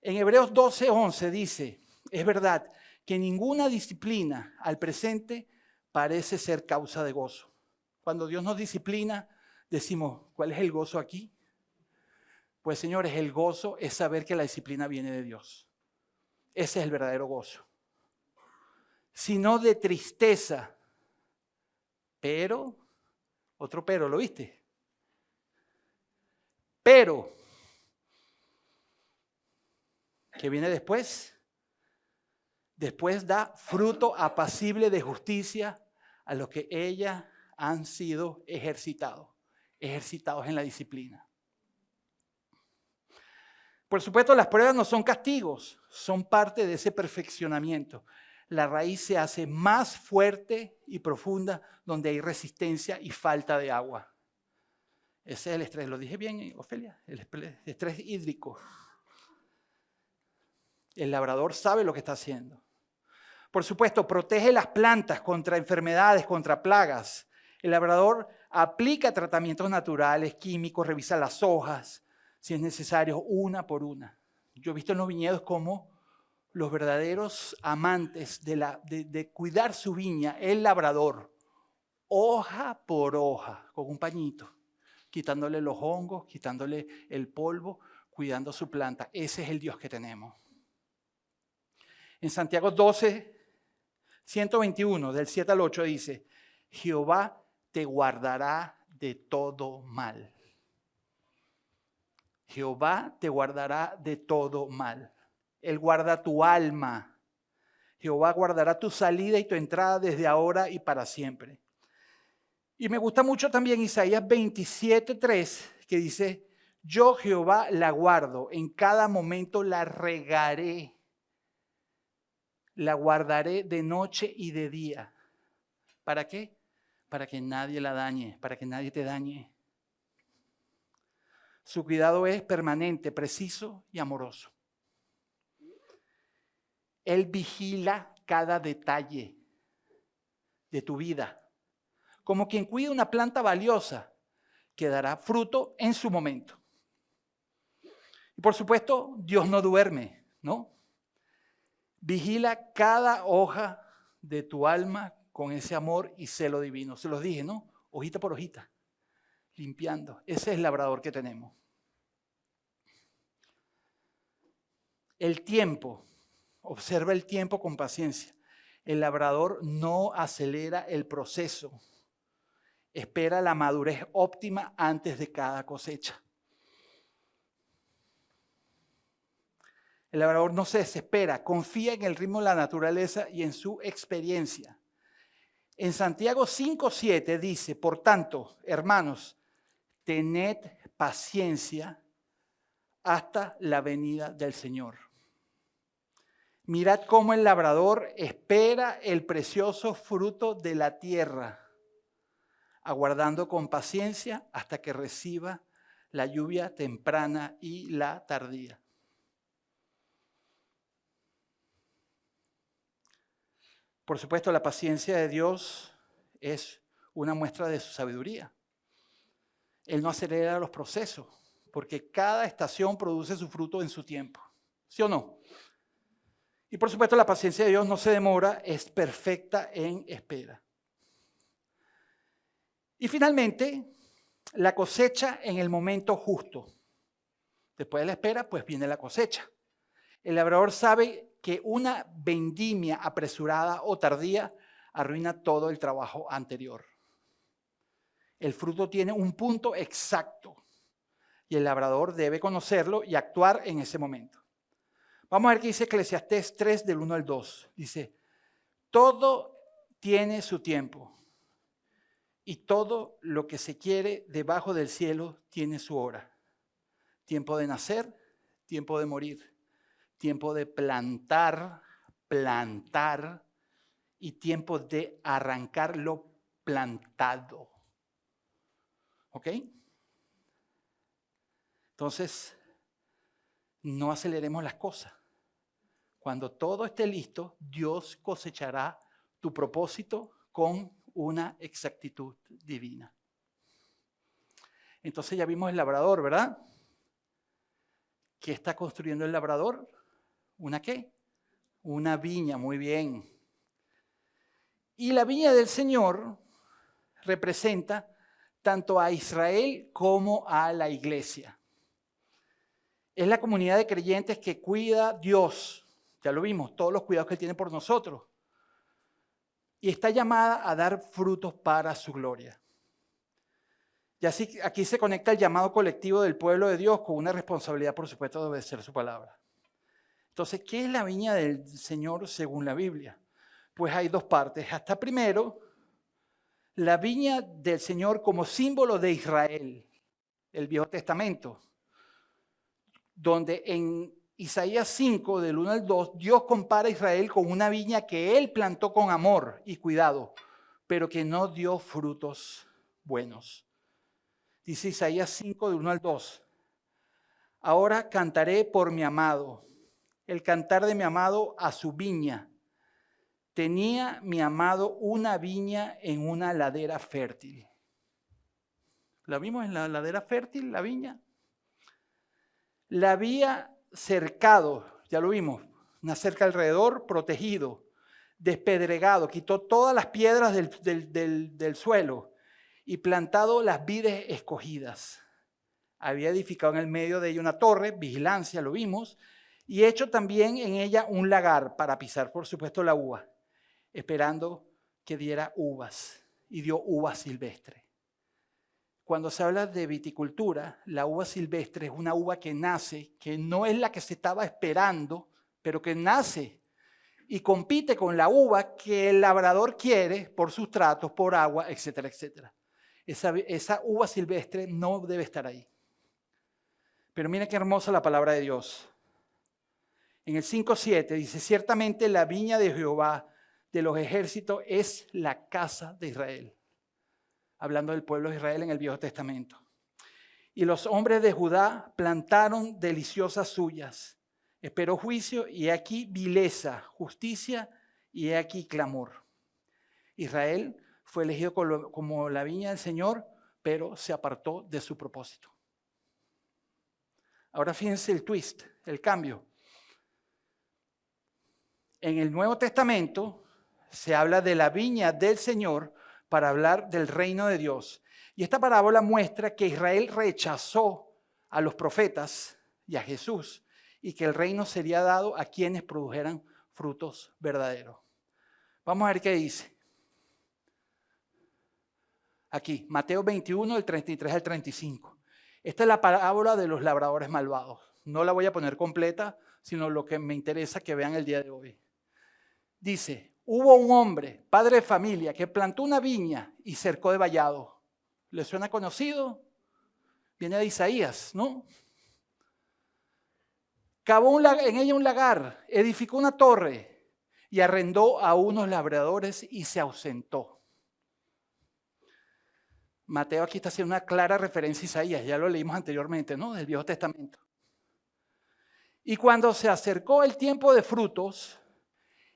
En Hebreos 12:11 dice, es verdad que ninguna disciplina al presente parece ser causa de gozo. Cuando Dios nos disciplina, decimos, ¿cuál es el gozo aquí? Pues señores, el gozo es saber que la disciplina viene de Dios. Ese es el verdadero gozo. Sino de tristeza. Pero, otro pero, ¿lo viste? Pero ¿Qué viene después? Después da fruto apacible de justicia a los que ella han sido ejercitados en la disciplina. Por supuesto, las pruebas no son castigos, son parte de ese perfeccionamiento. La raíz se hace más fuerte y profunda donde hay resistencia y falta de agua. Ese es el estrés. ¿Lo dije bien, Ofelia? El estrés hídrico. El labrador sabe lo que está haciendo. Por supuesto, protege las plantas contra enfermedades, contra plagas. El labrador aplica tratamientos naturales, químicos, revisa las hojas, si es necesario, una por una. Yo he visto en los viñedos cómo los verdaderos amantes de cuidar su viña, el labrador, hoja por hoja, con un pañito, quitándole los hongos, quitándole el polvo, cuidando su planta. Ese es el Dios que tenemos. En Santiago 12, 121, del 7 al 8 dice, Jehová te guardará de todo mal. Jehová te guardará de todo mal. Él guarda tu alma. Jehová guardará tu salida y tu entrada desde ahora y para siempre. Y me gusta mucho también Isaías 27:3, que dice, yo Jehová la guardo, en cada momento la regaré. La guardaré de noche y de día. ¿Para qué? Para que nadie la dañe, para que nadie te dañe. Su cuidado es permanente, preciso y amoroso. Él vigila cada detalle de tu vida. Como quien cuida una planta valiosa que dará fruto en su momento. Y por supuesto, Dios no duerme, ¿no? Vigila cada hoja de tu alma con ese amor y celo divino. Se los dije, ¿no? Hojita por hojita, limpiando. Ese es el labrador que tenemos. El tiempo. Observa el tiempo con paciencia. El labrador no acelera el proceso. Espera la madurez óptima antes de cada cosecha. El labrador no se desespera, confía en el ritmo de la naturaleza y en su experiencia. En Santiago 5:7 dice, por tanto, hermanos, tened paciencia hasta la venida del Señor. Mirad cómo el labrador espera el precioso fruto de la tierra, aguardando con paciencia hasta que reciba la lluvia temprana y la tardía. Por supuesto, la paciencia de Dios es una muestra de su sabiduría. Él no acelera los procesos, porque cada estación produce su fruto en su tiempo. ¿Sí o no? Y por supuesto, la paciencia de Dios no se demora, es perfecta en espera. Y finalmente, la cosecha en el momento justo. Después de la espera, pues viene la cosecha. El labrador sabe que una vendimia apresurada o tardía arruina todo el trabajo anterior. El fruto tiene un punto exacto y el labrador debe conocerlo y actuar en ese momento. Vamos a ver qué dice Eclesiastés 3 del 1 al 2. Dice, todo tiene su tiempo y todo lo que se quiere debajo del cielo tiene su hora. Tiempo de nacer, tiempo de morir. Tiempo de plantar y tiempo de arrancar lo plantado. ¿Ok? Entonces, no aceleremos las cosas. Cuando todo esté listo, Dios cosechará tu propósito con una exactitud divina. Entonces ya vimos el labrador, ¿verdad? ¿Qué está construyendo el labrador? ¿Una qué? Una viña, muy bien. Y la viña del Señor representa tanto a Israel como a la iglesia. Es la comunidad de creyentes que cuida a Dios. Ya lo vimos, todos los cuidados que Él tiene por nosotros. Y está llamada a dar frutos para su gloria. Y así aquí se conecta el llamado colectivo del pueblo de Dios con una responsabilidad, por supuesto, de obedecer su palabra. Entonces, ¿qué es la viña del Señor según la Biblia? Pues hay dos partes. Hasta primero, la viña del Señor como símbolo de Israel, el Viejo Testamento, donde en Isaías 5, del 1 al 2, Dios compara a Israel con una viña que Él plantó con amor y cuidado, pero que no dio frutos buenos. Dice Isaías 5, del 1 al 2. Ahora cantaré por mi amado, el cantar de mi amado a su viña. Tenía mi amado una viña en una ladera fértil. ¿La vimos en la ladera fértil, la viña? La había cercado, ya lo vimos, una cerca alrededor, protegido, despedregado, quitó todas las piedras del suelo y plantado las vides escogidas. Había edificado en el medio de ella una torre, vigilancia, lo vimos, y hecho también en ella un lagar para pisar, por supuesto, la uva, esperando que diera uvas, y dio uva silvestre. Cuando se habla de viticultura, la uva silvestre es una uva que nace, que no es la que se estaba esperando, pero que nace y compite con la uva que el labrador quiere por sustratos, por agua, etcétera, etcétera. Esa uva silvestre no debe estar ahí. Pero mira qué hermosa la palabra de Dios. En el 5:7 dice, ciertamente la viña de Jehová de los ejércitos es la casa de Israel. Hablando del pueblo de Israel en el Viejo Testamento. Y los hombres de Judá plantaron deliciosas suyas. Esperó juicio y he aquí vileza, justicia y he aquí clamor. Israel fue elegido como la viña del Señor, pero se apartó de su propósito. Ahora fíjense el twist, el cambio. En el Nuevo Testamento se habla de la viña del Señor para hablar del reino de Dios. Y esta parábola muestra que Israel rechazó a los profetas y a Jesús y que el reino sería dado a quienes produjeran frutos verdaderos. Vamos a ver qué dice. Aquí, Mateo 21, del 33 al 35. Esta es la parábola de los labradores malvados. No la voy a poner completa, sino lo que me interesa que vean el día de hoy. Dice, hubo un hombre, padre de familia, que plantó una viña y cercó de vallado. ¿Le suena conocido? Viene de Isaías, ¿no? Cavó en ella un lagar, edificó una torre y arrendó a unos labradores y se ausentó. Mateo aquí está haciendo una clara referencia a Isaías, ya lo leímos anteriormente, ¿no? Del Viejo Testamento. Y cuando se acercó el tiempo de frutos,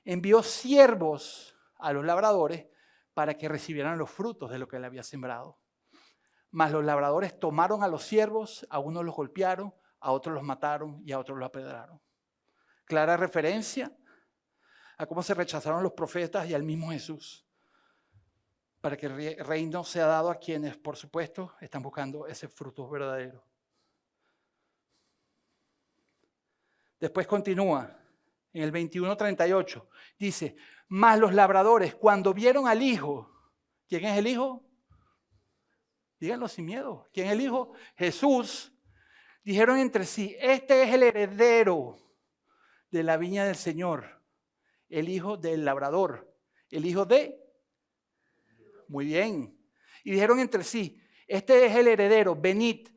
envió siervos a los labradores para que recibieran los frutos de lo que él había sembrado. Mas los labradores tomaron a los siervos, a unos los golpearon, a otros los mataron y a otros los apedraron. Clara referencia a cómo se rechazaron los profetas y al mismo Jesús, para que el reino sea dado a quienes, por supuesto, están buscando ese fruto verdadero. Después continúa, en el 21:38, dice, mas los labradores, cuando vieron al Hijo, ¿quién es el Hijo? Díganlo sin miedo. ¿Quién es el Hijo? Jesús. Dijeron entre sí, este es el heredero de la viña del Señor, el hijo del labrador, el hijo de... Muy bien. Y dijeron entre sí, este es el heredero, venid,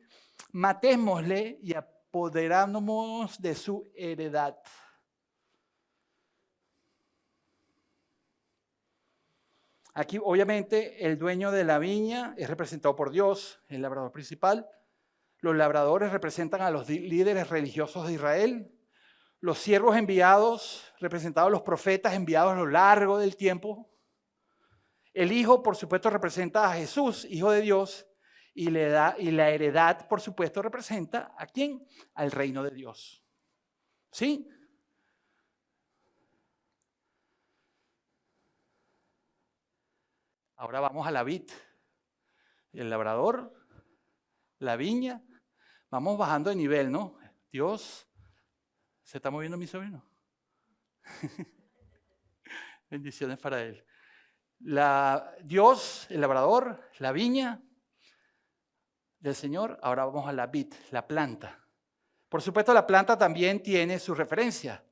matémosle y apoderámonos de su heredad. Aquí obviamente el dueño de la viña es representado por Dios, el labrador principal. Los labradores representan a los líderes religiosos de Israel. Los siervos enviados, representados los profetas enviados a lo largo del tiempo. El Hijo, por supuesto, representa a Jesús, Hijo de Dios. Y la heredad, por supuesto, representa ¿a quién? Al reino de Dios. ¿Sí? Ahora vamos a la vid. El labrador, la viña. Vamos bajando de nivel, ¿no? Dios, ¿se está moviendo mi sobrino? Bendiciones para él. Dios, el labrador, la viña del Señor. Ahora vamos a la vid, la planta. Por supuesto, la planta también tiene su referencia.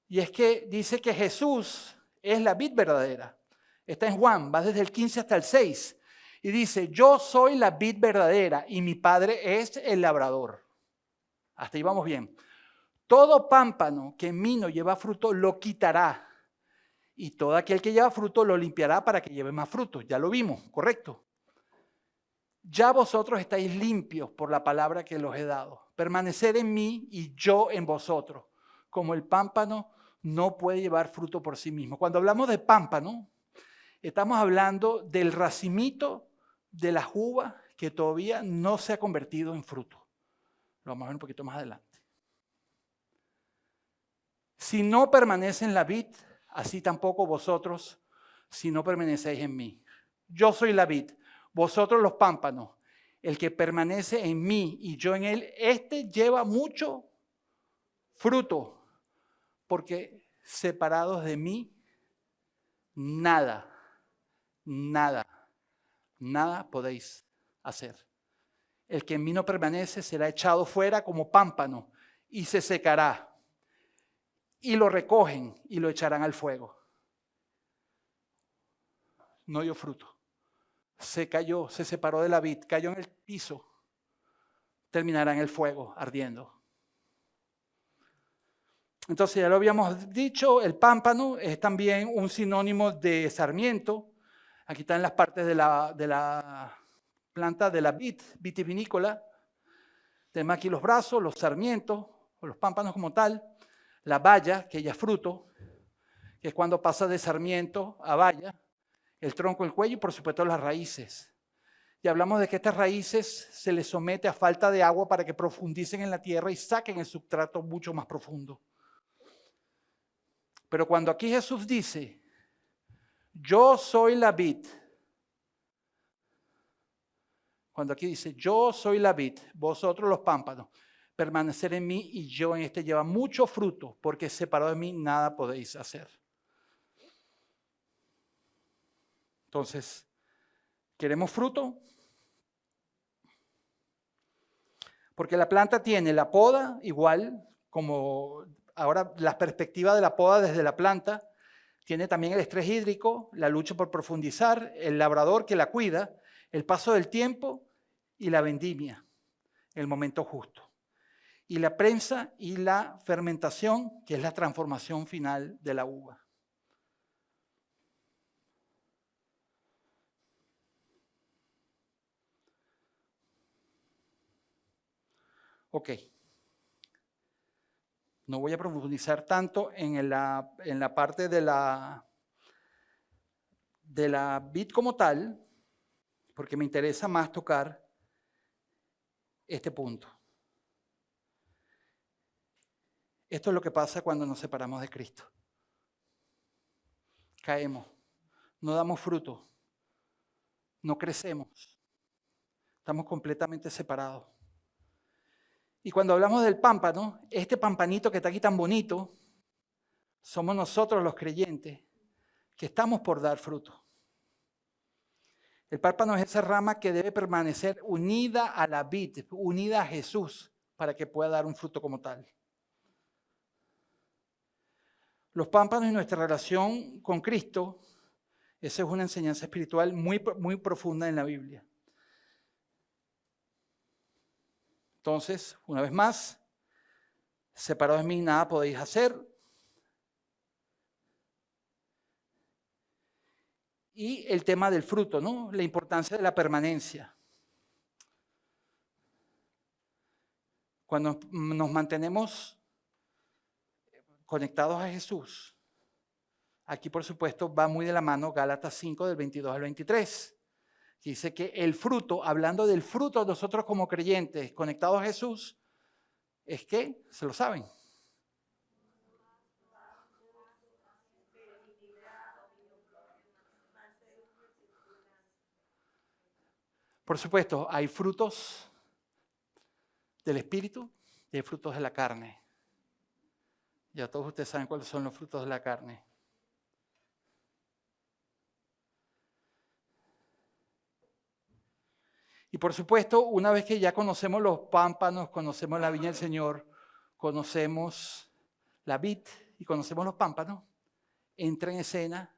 Y es que dice que Jesús es la vid verdadera. Está en Juan, va desde el 15 hasta el 6. Y dice, yo soy la vid verdadera y mi Padre es el labrador. Hasta ahí vamos bien. Todo pámpano que en mí no lleva fruto lo quitará. Y todo aquel que lleva fruto lo limpiará para que lleve más fruto. Ya lo vimos, ¿correcto? Ya vosotros estáis limpios por la palabra que los he dado. Permanecer en mí y yo en vosotros. Como el pámpano no puede llevar fruto por sí mismo. Cuando hablamos de pámpano, estamos hablando del racimito de las uvas que todavía no se ha convertido en fruto. Lo vamos a ver un poquito más adelante. Si no permanece en la vid, así tampoco vosotros, si no permanecéis en mí. Yo soy la vid, vosotros los pámpanos. El que permanece en mí y yo en él, este lleva mucho fruto, porque separados de mí, nada podéis hacer. El que en mí no permanece será echado fuera como pámpano y se secará. Y lo recogen y lo echarán al fuego. No dio fruto. Se cayó, se separó de la vid, cayó en el piso. Terminará en el fuego ardiendo. Entonces ya lo habíamos dicho, el pámpano es también un sinónimo de sarmiento. Aquí están las partes de la planta de la vid vitivinícola. Tenemos aquí los brazos, los sarmientos, o los pámpanos como tal. La baya, que ya es fruto, que es cuando pasa de sarmiento a baya. El tronco, el cuello y por supuesto las raíces. Y hablamos de que estas raíces se les somete a falta de agua para que profundicen en la tierra y saquen el sustrato mucho más profundo. Pero cuando aquí Jesús dice, yo soy la vid, cuando aquí dice, yo soy la vid, vosotros los pámpanos, permanecer en mí y yo en este lleva mucho fruto, porque separado de mí nada podéis hacer. Entonces, ¿queremos fruto? Porque la planta tiene la poda, igual como ahora la perspectiva de la poda desde la planta, tiene también el estrés hídrico, la lucha por profundizar, el labrador que la cuida, el paso del tiempo y la vendimia, el momento justo. Y la prensa y la fermentación, que es la transformación final de la uva. Ok. No voy a profundizar tanto en la parte de la vid como tal, porque me interesa más tocar este punto. Esto es lo que pasa cuando nos separamos de Cristo. Caemos, no damos fruto, no crecemos, estamos completamente separados. Y cuando hablamos del pámpano, este pampanito que está aquí tan bonito, somos nosotros los creyentes que estamos por dar fruto. El pámpano es esa rama que debe permanecer unida a la vid, unida a Jesús, para que pueda dar un fruto como tal. Los pámpanos y nuestra relación con Cristo, esa es una enseñanza espiritual muy, muy profunda en la Biblia. Entonces, una vez más, separados de mí nada podéis hacer. Y el tema del fruto, ¿no? La importancia de la permanencia. Cuando nos mantenemos conectados a Jesús, aquí por supuesto va muy de la mano Gálatas 5 del 22 al 23. Que dice que el fruto, hablando del fruto de nosotros como creyentes conectados a Jesús, es que, se lo saben. Por supuesto, hay frutos del Espíritu y hay frutos de la carne. Ya todos ustedes saben cuáles son los frutos de la carne. Y por supuesto, una vez que ya conocemos los pámpanos, conocemos la viña del Señor, conocemos la vid y conocemos los pámpanos, entra en escena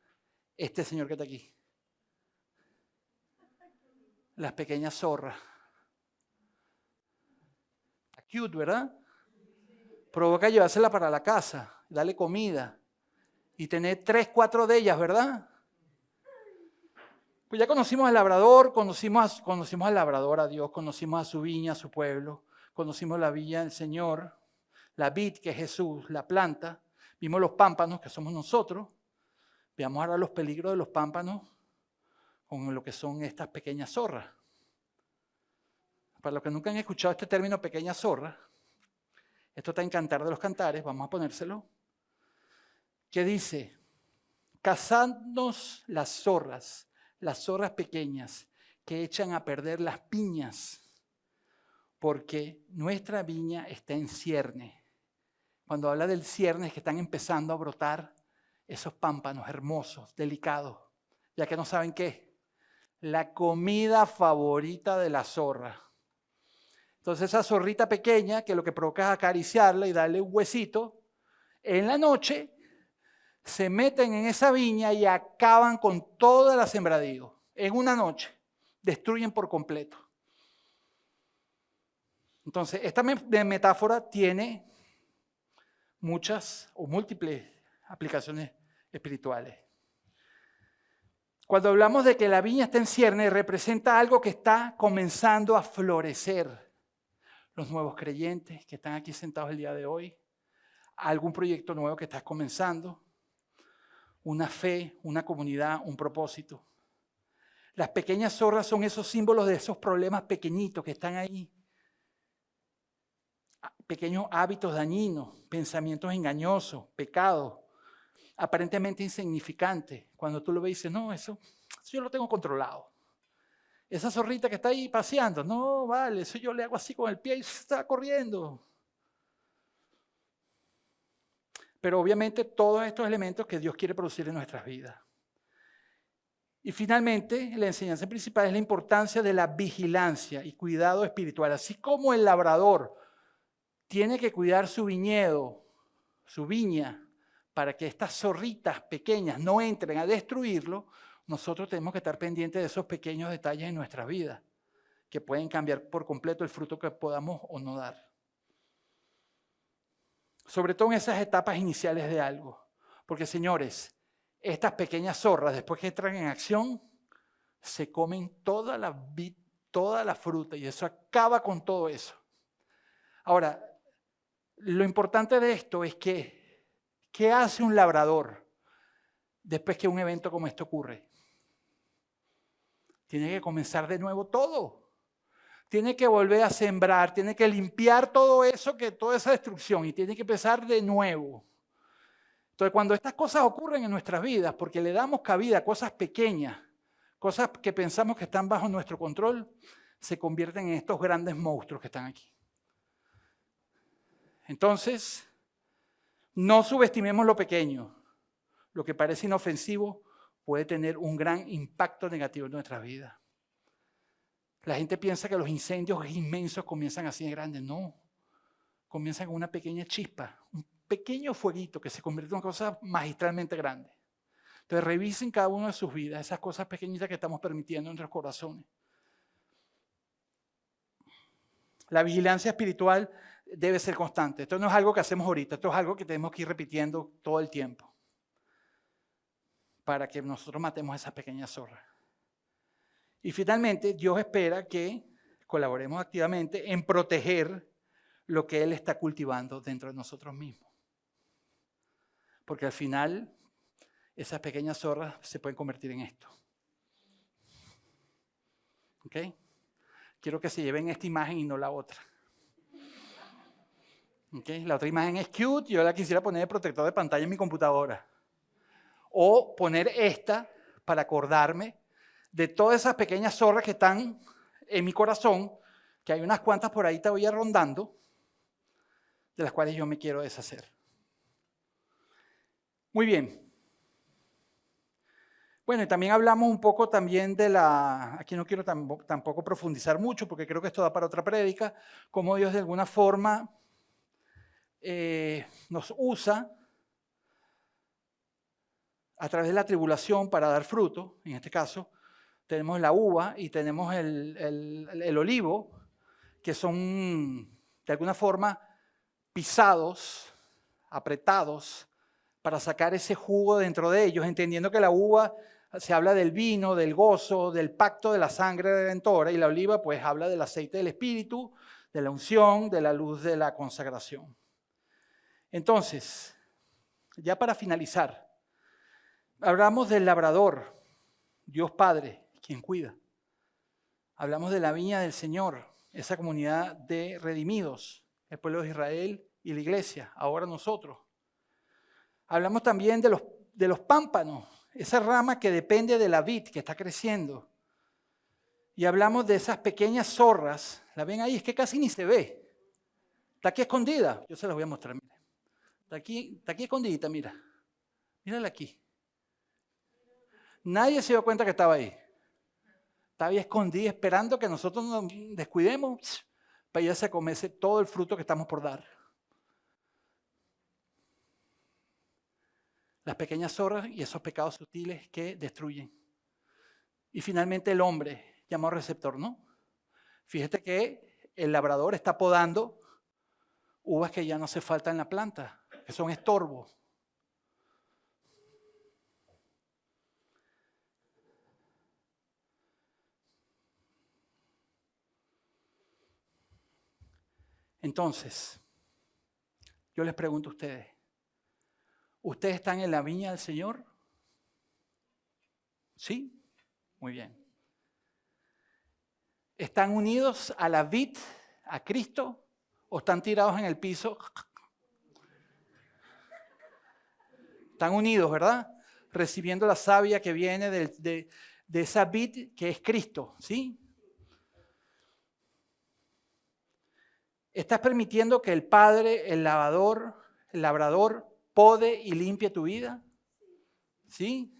este señor que está aquí. Las pequeñas zorras. Está cute, ¿verdad? Provoca llevársela para la casa, darle comida y tener 3, 4 de ellas, ¿verdad? Pues ya conocimos al labrador, conocimos al labrador, a Dios, conocimos a su viña, a su pueblo, conocimos la viña del Señor, la vid, que es Jesús, la planta, vimos los pámpanos, que somos nosotros. Veamos ahora los peligros de los pámpanos con lo que son estas pequeñas zorras. Para los que nunca han escuchado este término pequeña zorra, esto está en Cantar de los Cantares, vamos a ponérselo, que dice, cazadnos las zorras pequeñas que echan a perder las piñas, porque nuestra viña está en cierne. Cuando habla del cierne es que están empezando a brotar esos pámpanos hermosos, delicados, ya que no saben qué, la comida favorita de la zorra. Entonces esa zorrita pequeña que lo que provoca es acariciarla y darle un huesito, en la noche se meten en esa viña y acaban con toda la sembradío. En una noche destruyen por completo. Entonces esta metáfora tiene muchas o múltiples aplicaciones espirituales. Cuando hablamos de que la viña está en cierne, representa algo que está comenzando a florecer. Los nuevos creyentes que están aquí sentados el día de hoy, algún proyecto nuevo que estás comenzando, una fe, una comunidad, un propósito. Las pequeñas zorras son esos símbolos de esos problemas pequeñitos que están ahí. Pequeños hábitos dañinos, pensamientos engañosos, pecados, aparentemente insignificantes. Cuando tú lo ves y dices, no, eso yo lo tengo controlado. Esa zorrita que está ahí paseando, no, vale, eso yo le hago así con el pie y se está corriendo. Pero obviamente todos estos elementos que Dios quiere producir en nuestras vidas. Y finalmente, la enseñanza principal es la importancia de la vigilancia y cuidado espiritual. Así como el labrador tiene que cuidar su viñedo, su viña, para que estas zorritas pequeñas no entren a destruirlo, nosotros tenemos que estar pendientes de esos pequeños detalles en nuestra vida, que pueden cambiar por completo el fruto que podamos o no dar. Sobre todo en esas etapas iniciales de algo. Porque, señores, estas pequeñas zorras, después que entran en acción, se comen toda la fruta y eso acaba con todo eso. Ahora, lo importante de esto es que, ¿qué hace un labrador después que un evento como este ocurre? Tiene que comenzar de nuevo todo. Tiene que volver a sembrar, tiene que limpiar todo eso, toda esa destrucción y tiene que empezar de nuevo. Entonces, cuando estas cosas ocurren en nuestras vidas, porque le damos cabida a cosas pequeñas, cosas que pensamos que están bajo nuestro control, se convierten en estos grandes monstruos que están aquí. Entonces, no subestimemos lo pequeño. Lo que parece inofensivo puede tener un gran impacto negativo en nuestras vidas. La gente piensa que los incendios inmensos comienzan así de grandes. No, comienzan con una pequeña chispa, un pequeño fueguito que se convierte en una cosa magistralmente grande. Entonces revisen cada una de sus vidas, esas cosas pequeñitas que estamos permitiendo en nuestros corazones. La vigilancia espiritual debe ser constante. Esto no es algo que hacemos ahorita, esto es algo que tenemos que ir repitiendo todo el tiempo para que nosotros matemos a esas pequeñas zorras. Y finalmente, Dios espera que colaboremos activamente en proteger lo que Él está cultivando dentro de nosotros mismos. Porque al final, esas pequeñas zorras se pueden convertir en esto. ¿Ok? Quiero que se lleven esta imagen y no la otra. ¿Ok? La otra imagen es cute, yo la quisiera poner de protector de pantalla en mi computadora. O poner esta para acordarme de todas esas pequeñas zorras que están en mi corazón, que hay unas cuantas por ahí todavía rondando, de las cuales yo me quiero deshacer. Muy bien. Bueno, y también hablamos un poco también aquí no quiero tampoco profundizar mucho, porque creo que esto da para otra prédica, cómo Dios de alguna forma nos usa a través de la tribulación para dar fruto. En este caso, tenemos la uva y tenemos el olivo, que son de alguna forma pisados, apretados, para sacar ese jugo dentro de ellos, entendiendo que la uva se habla del vino, del gozo, del pacto de la sangre redentora, y la oliva pues habla del aceite del Espíritu, de la unción, de la luz de la consagración. Entonces, ya para finalizar, hablamos del labrador, Dios Padre, quien cuida. Hablamos de la viña del Señor, esa comunidad de redimidos, el pueblo de Israel y la iglesia, ahora nosotros. Hablamos también de los pámpanos, esa rama que depende de la vid que está creciendo. Y hablamos de esas pequeñas zorras, ¿la ven ahí? Es que casi ni se ve. Está aquí escondida, yo se las voy a mostrar. Mira. Está aquí escondidita, mira. Mírala aquí. Nadie se dio cuenta que estaba ahí. Estaba ahí escondida esperando que nosotros nos descuidemos para ella se comerse todo el fruto que estamos por dar. Las pequeñas zorras y esos pecados sutiles que destruyen. Y finalmente el hombre, llamado receptor, ¿no? Fíjate que el labrador está podando uvas que ya no hace falta en la planta, que son estorbos. Entonces, yo les pregunto a ustedes, ¿ustedes están en la viña del Señor? ¿Sí? Muy bien. ¿Están unidos a la vid, a Cristo, o están tirados en el piso? Están unidos, ¿verdad? Recibiendo la savia que viene de esa vid que es Cristo, ¿sí? ¿Estás permitiendo que el Padre, el labrador, pode y limpie tu vida? ¿Sí?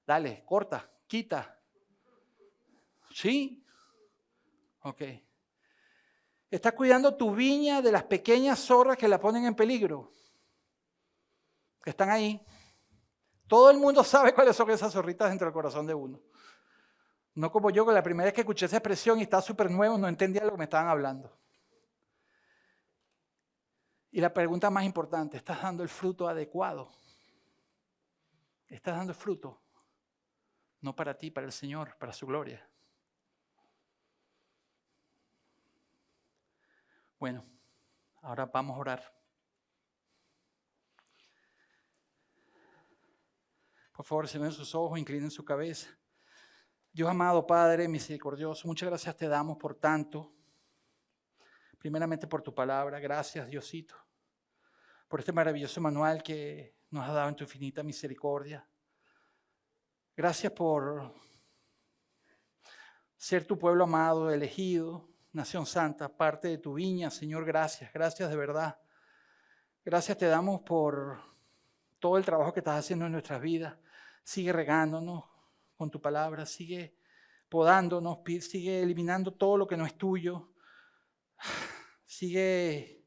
Dale, corta, quita. ¿Sí? Ok. ¿Estás cuidando tu viña de las pequeñas zorras que la ponen en peligro? Que están ahí. Todo el mundo sabe cuáles son esas zorritas dentro del corazón de uno. No como yo, que la primera vez que escuché esa expresión y estaba súper nuevo, no entendía lo que me estaban hablando. Y la pregunta más importante, ¿estás dando el fruto adecuado? ¿Estás dando el fruto? No para ti, para el Señor, para su gloria. Bueno, ahora vamos a orar. Por favor, cierren sus ojos, inclinen su cabeza. Dios amado, Padre misericordioso, muchas gracias te damos por tanto. Primeramente por tu palabra, gracias Diosito, por este maravilloso manual que nos has dado en tu infinita misericordia. Gracias por ser tu pueblo amado, elegido, nación santa, parte de tu viña, Señor, gracias de verdad. Gracias te damos por todo el trabajo que estás haciendo en nuestras vidas. Sigue regándonos con tu palabra, sigue podándonos, sigue eliminando todo lo que no es tuyo. Sigue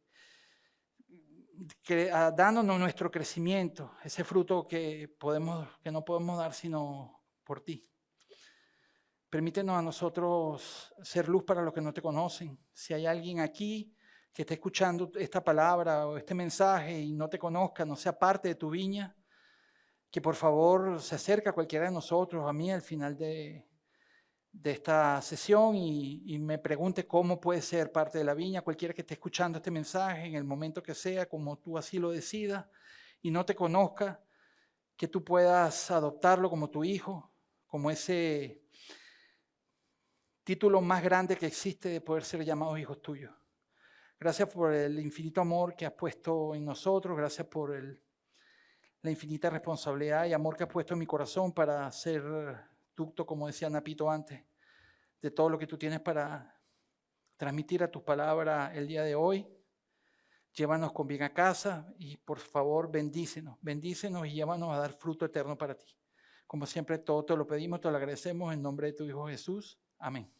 dándonos nuestro crecimiento, ese fruto que no podemos dar sino por ti. Permítenos a nosotros ser luz para los que no te conocen. Si hay alguien aquí que esté escuchando esta palabra o este mensaje y no te conozca, no sea parte de tu viña, que por favor se acerque a cualquiera de nosotros, a mí al final de esta sesión y me pregunte cómo puede ser parte de la viña, cualquiera que esté escuchando este mensaje en el momento que sea, como tú así lo decidas y no te conozca, que tú puedas adoptarlo como tu hijo, como ese título más grande que existe de poder ser llamados hijos tuyos. Gracias por el infinito amor que has puesto en nosotros, gracias por la infinita responsabilidad y amor que has puesto en mi corazón para ser ducto, como decía Napito antes, de todo lo que tú tienes para transmitir a tus palabras el día de hoy. Llévanos con bien a casa y por favor bendícenos y llévanos a dar fruto eterno para ti. Como siempre, todo te lo pedimos, te lo agradecemos en nombre de tu Hijo Jesús. Amén.